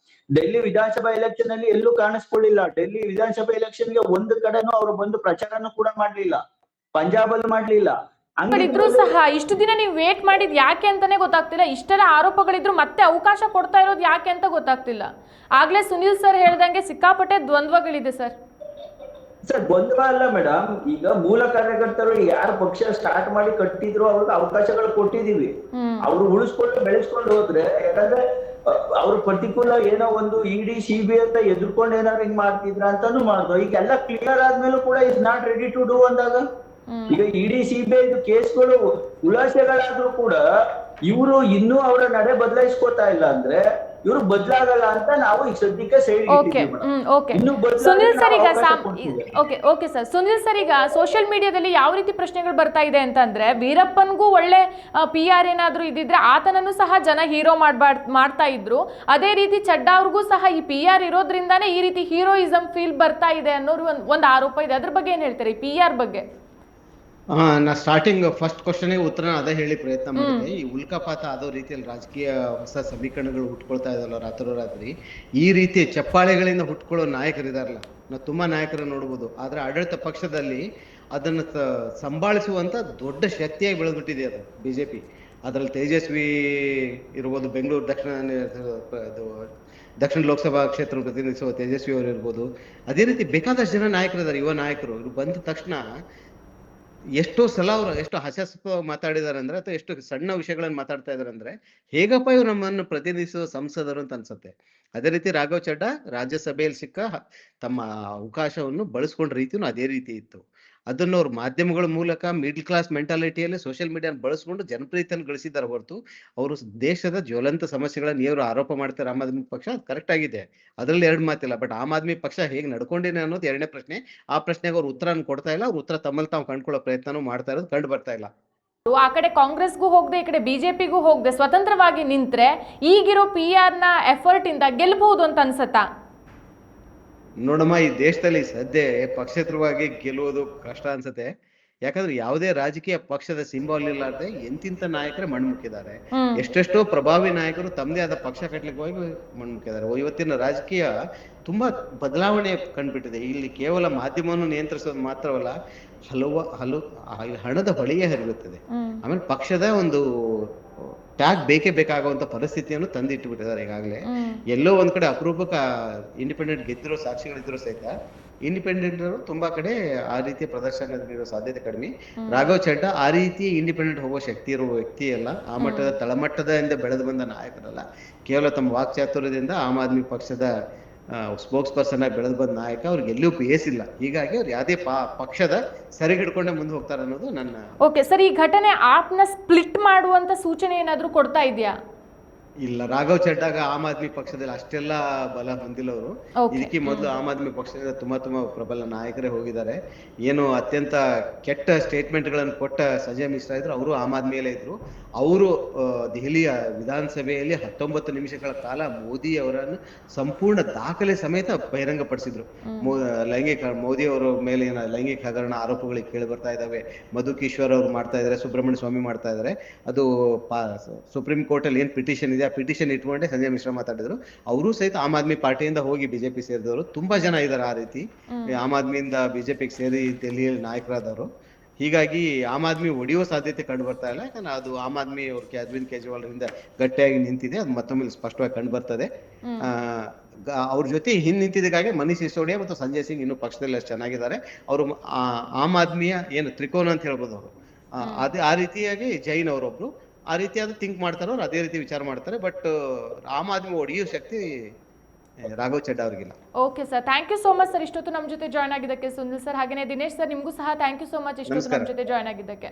ಡೆಲ್ಲಿ ವಿಧಾನಸಭಾ ಎಲೆಕ್ಷನ್ ಅಲ್ಲಿ ಎಲ್ಲೂ ಕಾಣಿಸ್ಕೊಳ್ಳಿಲ್ಲ. ಡೆಲ್ಲಿ ವಿಧಾನಸಭಾ ಎಲೆಕ್ಷನ್ಗೆ ಒಂದು ಕಡೆನೂ ಅವ್ರು ಬಂದು ಪ್ರಚಾರನೂ ಕೂಡ ಮಾಡ್ಲಿಲ್ಲ. ಪಂಜಾಬ್ ಅಲ್ಲಿ ಮಾಡ್ಲಿಲ್ಲ. ಇದ್ರು ಸಹ ಇಷ್ಟು ದಿನ ನೀವು ವೇಟ್ ಮಾಡಿದ್ ಯಾಕೆ ಅಂತಾನೆ ಗೊತ್ತಾಗ್ತಿಲ್ಲ. ಇಷ್ಟೆಲ್ಲ ಆರೋಪಗಳಿದ್ರು ಮತ್ತೆ ಅವಕಾಶ ಕೊಡ್ತಾ ಇರೋದು ಯಾಕೆ ಅಂತ ಗೊತ್ತಾಗ್ತಿಲ್ಲ. ಆಗ್ಲೇ ಸುನಿಲ್ ಸರ್ ಹೇಳ್ದಂಗೆ ಸಿಕ್ಕಾಪಟ್ಟೆ ದ್ವಂದ್ವಗಳಿದೆ ಸರ್. ಸರ್ ಗೊಂದಲ ಅಲ್ಲ ಮೇಡಮ್, ಈಗ ಮೂಲ ಕಾರ್ಯಕರ್ತರು ಯಾರು ಪಕ್ಷ ಸ್ಟಾರ್ಟ್ ಮಾಡಿ ಕಟ್ಟಿದ್ರು ಅವ್ರಿಗೆ ಅವಕಾಶಗಳು ಕೊಟ್ಟಿದೀವಿ. ಅವ್ರು ಉಳಿಸ್ಕೊಂಡು ಬೆಳೆಸ್ಕೊಂಡು ಹೋದ್ರೆ, ಯಾಕಂದ್ರೆ ಅವ್ರ ಪ್ರತಿಕೂಲ ಏನೋ ಒಂದು ಇಡಿ ಸಿಬಿಐ ಅಂತ ಎದುರ್ಕೊಂಡು ಏನಾದ್ರು ಹಿಂಗ್ ಮಾಡ್ತಿದ್ರ ಅಂತಾನು ಮಾಡ್ದು. ಈಗ ಎಲ್ಲ ಕ್ಲಿಯರ್ ಆದ್ಮೇಲೂ ಕೂಡ is not ready to do ಅಂದಾಗ, ಈಗ ಇಡಿ ಸಿಬಿಐ ಕೇಸ್ಗಳು ಖುಲಾಸೆಗಳಾದ್ರೂ ಕೂಡ ಇವರು ಇನ್ನೂ ಅವರ ನಡೆ ಬದಲಾಯಿಸ್ಕೋತಾ ಇಲ್ಲ ಅಂದ್ರೆ ಇವರು ಬದಲಾಗಲ್ಲ ಅಂತ ನಾವು ಈಗ ಸದ್ಯಕ್ಕೆ ಸೈಡ್ ಸುನಿಲ್ ಸರ್ ಈಗ ಸುನಿಲ್ ಸರ್ ಈಗ ಸೋಷಿಯಲ್ ಮೀಡಿಯಾದಲ್ಲಿ ಯಾವ ರೀತಿ ಪ್ರಶ್ನೆಗಳು ಬರ್ತಾ ಇದೆ ಅಂತಂದ್ರೆ, ವೀರಪ್ಪನ್ಗೂ ಒಳ್ಳೆ PR ಏನಾದ್ರೂ ಇದ್ದಿದ್ರೆ ಆತನನ್ನು ಸಹ ಜನ ಹೀರೋ ಮಾಡ್ತಾ ಇದ್ರು. ಅದೇ ರೀತಿ ಚಡ್ಡಾ ಅವ್ರಿಗೂ ಸಹ ಈ PR ಇರೋದ್ರಿಂದಾನೇ ಈ ರೀತಿ ಹೀರೋಯಿಸಂ ಫೀಲ್ ಬರ್ತಾ ಇದೆ ಅನ್ನೋರು ಒಂದು ಆರೋಪ ಇದೆ. ಅದ್ರ ಬಗ್ಗೆ ಏನ್ ಹೇಳ್ತಾರೆ, ಈ PR ಬಗ್ಗೆ? ನಾ ಸ್ಟಾರ್ಟಿಂಗ್ ಫಸ್ಟ್ ಕ್ವಶನ್ಗೆ ಉತ್ತರ ಅದೇ ಹೇಳಿ ಪ್ರಯತ್ನ ಮಾಡಿದೆ. ಈ ಉಲ್ಕಾಪಾತ ಆದೋ ರೀತಿಯಲ್ಲಿ ರಾಜಕೀಯ ಹೊಸ ಸಮೀಕರಣಗಳು ಹುಟ್ಕೊಳ್ತಾ ಇದಾವಲ್ಲ ರಾತ್ರೋರಾತ್ರಿ, ಈ ರೀತಿ ಚಪ್ಪಾಳೆಗಳಿಂದ ಹುಟ್ಕೊಳ್ಳೋ ನಾಯಕರಿದಾರಲ್ಲ, ನಾವು ತುಂಬಾ ನಾಯಕರು ನೋಡ್ಬೋದು. ಆದ್ರೆ ಆಡಳಿತ ಪಕ್ಷದಲ್ಲಿ ಅದನ್ನ ಸಂಭಾಳಿಸುವಂತ ದೊಡ್ಡ ಶಕ್ತಿಯಾಗಿ ಬೆಳೆದ್ಬಿಟ್ಟಿದೆ ಅದು ಬಿಜೆಪಿ. ಅದ್ರಲ್ಲಿ ತೇಜಸ್ವಿ ಇರ್ಬೋದು, ಬೆಂಗಳೂರು ದಕ್ಷಿಣ ಲೋಕಸಭಾ ಕ್ಷೇತ್ರ ಪ್ರತಿನಿಧಿಸುವ ತೇಜಸ್ವಿ ಅವರು ಇರ್ಬೋದು. ಅದೇ ರೀತಿ ಬೇಕಾದಷ್ಟು ಜನ ನಾಯಕರಿದ್ದಾರೆ, ಯುವ ನಾಯಕರು. ಇವ್ರು ಬಂದ ತಕ್ಷಣ ಎಷ್ಟೋ ಸಲ ಅವ್ರು ಎಷ್ಟು ಹಾಸ್ಯಾಸ್ಪದ ಮಾತಾಡಿದಾರೆ ಅಂದ್ರೆ, ಅಥವಾ ಎಷ್ಟು ಸಣ್ಣ ವಿಷಯಗಳನ್ನ ಮಾತಾಡ್ತಾ ಇದಾರೆ ಅಂದ್ರೆ, ಹೇಗಪ್ಪ ಇವ್ರು ನಮ್ಮನ್ನು ಪ್ರತಿನಿಧಿಸುವ ಸಂಸದರು ಅಂತ ಅನ್ಸುತ್ತೆ. ಅದೇ ರೀತಿ ರಾಘವ್ ಚಡ್ಡಾ ರಾಜ್ಯಸಭೆಯಲ್ಲಿ ಸಿಕ್ಕ ತಮ್ಮ ಅವಕಾಶವನ್ನು ಬಳಸ್ಕೊಂಡ ರೀತಿನೂ ಅದೇ ರೀತಿ ಇತ್ತು. ಅದನ್ನು ಅವ್ರ ಮಾಧ್ಯಮಗಳ ಮೂಲಕ ಮಿಡ್ಲ್ ಕ್ಲಾಸ್ ಮೆಂಟಾಲಿಟಿಯಲ್ಲಿ ಸೋಷಿಯಲ್ ಮೀಡಿಯಾ ಬಳಸ್ಕೊಂಡು ಜನಪ್ರಿಯತೆಯನ್ನು ಗಳಿಸಿದ್ದಾರೆ ಹೊರತು ಅವರು ದೇಶದ ಜ್ವಲಂತ ಸಮಸ್ಯೆಗಳನ್ನ ಇವರು ಆರೋಪ ಮಾಡ್ತಾರೆ ಆಮ್ ಆದ್ಮಿ ಪಕ್ಷ. ಅದು ಕರೆಕ್ಟ್ ಆಗಿದೆ, ಅದರಲ್ಲಿ ಎರಡು ಮಾತಿಲ್ಲ. ಬಟ್ ಆಮ್ ಆದ್ಮಿ ಪಕ್ಷ ಹೇಗೆ ನಡ್ಕೊಂಡಿದೆ ಅನ್ನೋದು ಎರಡನೇ ಪ್ರಶ್ನೆ. ಆ ಪ್ರಶ್ನೆಗೆ ಅವ್ರು ಉತ್ತರನ ಕೊಡ್ತಾ ಇಲ್ಲ. ಅವ್ರ ಉತ್ತರ ತಮ್ಮಲ್ಲಿ ತಾವು ಕಂಡುಕೊಳ್ಳೋ ಪ್ರಯತ್ನನೂ ಮಾಡ್ತಾ ಇರೋದು ಕಂಡು ಬರ್ತಾ ಇಲ್ಲ. ಆ ಕಡೆ ಕಾಂಗ್ರೆಸ್ಗೂ ಹೋಗದೆ, ಈ ಕಡೆ ಬಿಜೆಪಿಗೂ ಹೋಗದೆ ಸ್ವತಂತ್ರವಾಗಿ ನಿಂತ್ರೆ ಈಗಿರೋ PR ನ ಎಫರ್ಟ್ ಇಂದ ಗೆಲ್ಬಹುದು ಅಂತ ಅನ್ಸತ್ತಾ? ನೋಡಮ್ಮ, ಈ ದೇಶದಲ್ಲಿ ಸದ್ಯ ಪಕ್ಷೇತರವಾಗಿ ಗೆಲ್ಲುವುದು ಕಷ್ಟ ಅನ್ಸುತ್ತೆ. ಯಾಕಂದ್ರೆ ಯಾವುದೇ ರಾಜಕೀಯ ಪಕ್ಷದ ಸಿಂಬಾಲ್ ಇಲ್ಲಾರ್ದೆ ಎಂತಿಂತ ನಾಯಕರೇ ಮಣ್ಮುಕ್ಕಿದ್ದಾರೆ. ಎಷ್ಟೆಷ್ಟೋ ಪ್ರಭಾವಿ ನಾಯಕರು ತಮ್ಮದೇ ಆದ ಪಕ್ಷ ಕಟ್ಟಲಿಕ್ಕೆ ಹೋಗಿ ಮಣ್ಮುಕ್ಕಿದ್ದಾರೆ. ಇವತ್ತಿನ ರಾಜಕೀಯ ತುಂಬಾ ಬದಲಾವಣೆ ಕಂಡುಬಿಟ್ಟಿದೆ. ಇಲ್ಲಿ ಕೇವಲ ಮಾಧ್ಯಮವನ್ನು ನಿಯಂತ್ರಿಸೋದು ಮಾತ್ರವಲ್ಲ, ಹಣದ ಹೊಳೆಯೇ ಹರಿಯುತ್ತದೆ. ಆಮೇಲೆ ಪಕ್ಷದ ಒಂದು ಟ್ಯಾಗ್ ಬೇಕೇ ಬೇಕಾಗುವಂತ ಪರಿಸ್ಥಿತಿಯನ್ನು ತಂದಿಟ್ಟುಬಿಟ್ಟಿದ್ದಾರೆ ಈಗಾಗಲೇ. ಎಲ್ಲೋ ಒಂದ್ ಕಡೆ ಅಪರೂಪಕ್ಕ ಇಂಡಿಪೆಂಡೆಂಟ್ ಗೆದ್ದಿರೋ ಸಾಕ್ಷಿಗಳಿದ್ರು ಸಹಿತ ಇಂಡಿಪೆಂಡೆಂಟ್ ತುಂಬಾ ಕಡೆ ಆ ರೀತಿಯ ಪ್ರದರ್ಶನ ನೀಡೋ ಸಾಧ್ಯತೆ ಕಡಿಮೆ. ರಾಘವ್ ಚಡ್ಡಾ ಆ ರೀತಿ ಇಂಡಿಪೆಂಡೆಂಟ್ ಹೋಗೋ ಶಕ್ತಿ ಇರುವ ವ್ಯಕ್ತಿ ಅಲ್ಲ. ಆ ಮಟ್ಟದ ತಳಮಟ್ಟದಿಂದ ಬೆಳೆದು ಬಂದ ನಾಯಕರಲ್ಲ. ಕೇವಲ ತಮ್ಮ ವಾಕ್ಚಾತುರ್ಯದಿಂದ ಆಮ್ ಆದ್ಮಿ ಪಕ್ಷದ ಸ್ಪೋಕ್ಸ್ ಪರ್ಸನ್ ಆಗಿ ಬೆಳೆದು ಬಂದ ನಾಯಕ. ಅವ್ರಿಗೆ ಎಲ್ಲೂ ಬೇಸಿಲ್ಲ. ಹೀಗಾಗಿ ಅವ್ರು ಯಾವುದೇ ಪಕ್ಷದ ಸರಿ ಹಿಡ್ಕೊಂಡೆ ಮುಂದೆ ಹೋಗ್ತಾರೆ ಅನ್ನೋದು ನನ್ನ. ಓಕೆ ಸರ್, ಈ ಘಟನೆ ಆಪ್ನ ಸ್ಪ್ಲಿಟ್ ಮಾಡುವಂತ ಸೂಚನೆ ಏನಾದ್ರೂ ಕೊಡ್ತಾ ಇದೆಯಾ? ಇಲ್ಲ, ರಾಘವ್ ಚಡ್ಡಾಗ ಆಮ್ ಆದ್ಮಿ ಪಕ್ಷದಲ್ಲಿ ಅಷ್ಟೆಲ್ಲ ಬಲ ಹೊಂದಿಲ್ಲ ಅವರು. ಇದಕ್ಕೆ ಮೊದಲು ಆಮ್ ಆದ್ಮಿ ಪಕ್ಷದ ತುಂಬಾ ಪ್ರಬಲ ನಾಯಕರೇ ಹೋಗಿದ್ದಾರೆ. ಏನು ಅತ್ಯಂತ ಕೆಟ್ಟ ಸ್ಟೇಟ್ಮೆಂಟ್ ಗಳನ್ನು ಕೊಟ್ಟ ಸಂಜಯ್ ಮಿಶ್ರಾ ಇದ್ರು, ಅವರು ಆಮ್ ಆದ್ಮಿಯಲ್ಲೇ ಇದ್ರು. ಅವರು ದೆಹಲಿಯ ವಿಧಾನಸಭೆಯಲ್ಲಿ 19 ನಿಮಿಷಗಳ ಕಾಲ ಮೋದಿ ಅವರನ್ನು ಸಂಪೂರ್ಣ ದಾಖಲೆ ಸಮೇತ ಬಹಿರಂಗಪಡಿಸಿದ್ರು. ಮೋದಿ ಅವರ ಮೇಲೆ ಲೈಂಗಿಕ ಹಗರಣ ಆರೋಪಗಳಿಗೆ ಕೇಳಿ ಬರ್ತಾ ಇದಾವೆ. ಮಧು ಕಿಶೋರ್ ಅವರು ಮಾಡ್ತಾ ಇದಾರೆ, ಸುಬ್ರಹ್ಮಣ್ಯ ಸ್ವಾಮಿ ಮಾಡ್ತಾ ಇದಾರೆ. ಅದು ಸುಪ್ರೀಂ ಕೋರ್ಟ್ ಅಲ್ಲಿ ಏನ್ ಪಿಟಿಷನ್ ಇದೆ, ಆ ಪಿಟಿಷನ್ ಇಟ್ಕೊಂಡೆ ಸಂಜಯ್ ಮಿಶ್ರಾ ಮಾತಾಡಿದ್ರು. ಅವರು ಸಹಿತ ಆಮ್ ಆದ್ಮಿ ಪಾರ್ಟಿಯಿಂದ ಹೋಗಿ ಬಿಜೆಪಿ ಸೇರಿದವರು ತುಂಬಾ ಜನ ಇದ್ದಾರೆ. ಆ ರೀತಿ ಆಮ್ ಆದ್ಮಿಯಿಂದ ಬಿಜೆಪಿಗೆ ಸೇರಿ ದೆಹಲಿಯಲ್ಲಿ ನಾಯಕರಾದವರು. ಹೀಗಾಗಿ ಆಮ್ ಆದ್ಮಿ ಒಡೆಯುವ ಸಾಧ್ಯತೆ ಕಂಡು ಬರ್ತಾ ಇಲ್ಲ. ಯಾಕಂದ್ರೆ ಅದು ಆಮ್ ಆದ್ಮಿ ಅವ್ರ ಅರವಿಂದ್ ಕೇಜ್ರಿವಾಲ್ ರಿಂದ ಗಟ್ಟಿಯಾಗಿ ನಿಂತಿದೆ. ಅದು ಮತ್ತೊಮ್ಮೆ ಸ್ಪಷ್ಟವಾಗಿ ಕಂಡು ಬರ್ತದೆ. ಅವ್ರ ಜೊತೆ ನಿಂತಿದ್ದಕ್ಕಾಗಿ ಮನೀಶ್ ಸಿಸೋಡಿಯಾ ಮತ್ತು ಸಂಜಯ್ ಸಿಂಗ್ ಇನ್ನೂ ಪಕ್ಷದಲ್ಲಿ ಅಷ್ಟು ಚೆನ್ನಾಗಿದ್ದಾರೆ. ಅವರು ಆಮ್ ಆದ್ಮಿಯ ಏನು ತ್ರಿಕೋನ ಅಂತ ಹೇಳ್ಬೋದು ಅವರು. ಅದೇ ಆ ರೀತಿಯಾಗಿ ಜೈನ್ ಅವರೊಬ್ರು ಆ ರೀತಿಯಾದ ಥಿಂಕ್ ಮಾಡ್ತಾರೋ, ಅದೇ ರೀತಿ ವಿಚಾರ ಮಾಡ್ತಾರೆ. ಬಟ್ ಆಮ್ ಆದ್ಮಿ ಒಡೆಯೋ ಶಕ್ತಿ ರಾಘವ್ ಚಡ್ಡಾ ಅವರಿಗಿಲ್ಲ. Okay sir, thank you so much sir ಇಷ್ಟೊತ್ತು ನಮ್ಮ ಜೊತೆ ಜಾಯ್ನ್ ಆಗಿದ್ದಕ್ಕೆ ಸುನಿಲ್ ಸರ್. ಹಾಗೆಯೇ ದಿನೇಶ್ ಸರ್ ನಿಮಗೂ ಸಹ ಥ್ಯಾಂಕ್ ಯು ಸೋ ಮಚ್ ಇಷ್ಟೊತ್ತು ನಮ್ಮ ಜೊತೆ ಜಾಯ್ನ್ ಆಗಿದ್ದಕ್ಕೆ.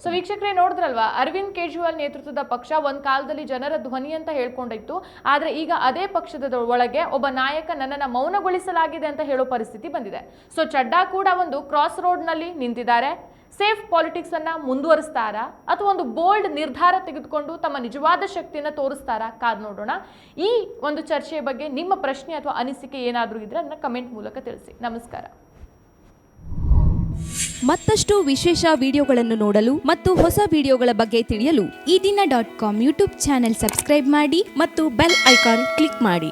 ಸೊ ವೀಕ್ಷಕರೇ ನೋಡಿದ್ರಲ್ವಾ, ಅರವಿಂದ್ ಕೇಜ್ರಿವಾಲ್ ನೇತೃತ್ವದ ಪಕ್ಷ ಒಂದ್ ಕಾಲದಲ್ಲಿ ಜನರ ಧ್ವನಿ ಅಂತ ಹೇಳ್ಕೊಂಡಿತ್ತು. ಆದ್ರೆ ಈಗ ಅದೇ ಪಕ್ಷದ ಒಳಗೆ ಒಬ್ಬ ನಾಯಕ ನನ್ನನ್ನು ಮೌನಗೊಳಿಸಲಾಗಿದೆ ಅಂತ ಹೇಳೋ ಪರಿಸ್ಥಿತಿ ಬಂದಿದೆ. ಸೊ ಚಡ್ಡಾ ಕೂಡ ಒಂದು ಕ್ರಾಸ್ ರೋಡ್ ನಲ್ಲಿ ನಿಂತಿದ್ದಾರೆ. ಸೇಫ್ ಪಾಲಿಟಿಕ್ಸ್ ಅನ್ನ ಮುಂದುವರಿಸ್ತಾರಾ ಅಥವಾ ಒಂದು ಬೋಲ್ಡ್ ನಿರ್ಧಾರ ತೆಗೆದುಕೊಂಡು ತಮ್ಮ ನಿಜವಾದ ಶಕ್ತಿಯನ್ನು ತೋರಿಸ್ತಾರಾ? ಕಾದ್ ನೋಡೋಣ. ಈ ಒಂದು ಚರ್ಚೆಯ ಬಗ್ಗೆ ನಿಮ್ಮ ಪ್ರಶ್ನೆ ಅಥವಾ ಅನಿಸಿಕೆ ಏನಾದರೂ ಇದ್ರೆ ಅದನ್ನ ಕಮೆಂಟ್ ಮೂಲಕ ತಿಳಿಸಿ. ನಮಸ್ಕಾರ. ಮತ್ತಷ್ಟು ವಿಶೇಷ ವಿಡಿಯೋಗಳನ್ನು ನೋಡಲು ಮತ್ತು ಹೊಸ ವಿಡಿಯೋಗಳ ಬಗ್ಗೆ ತಿಳಿಯಲು ಈ ದಿನ .com ಯೂಟ್ಯೂಬ್ ಚಾನೆಲ್ ಸಬ್ಸ್ಕ್ರೈಬ್ ಮಾಡಿ ಮತ್ತು ಬೆಲ್ ಐಕಾನ್ ಕ್ಲಿಕ್ ಮಾಡಿ.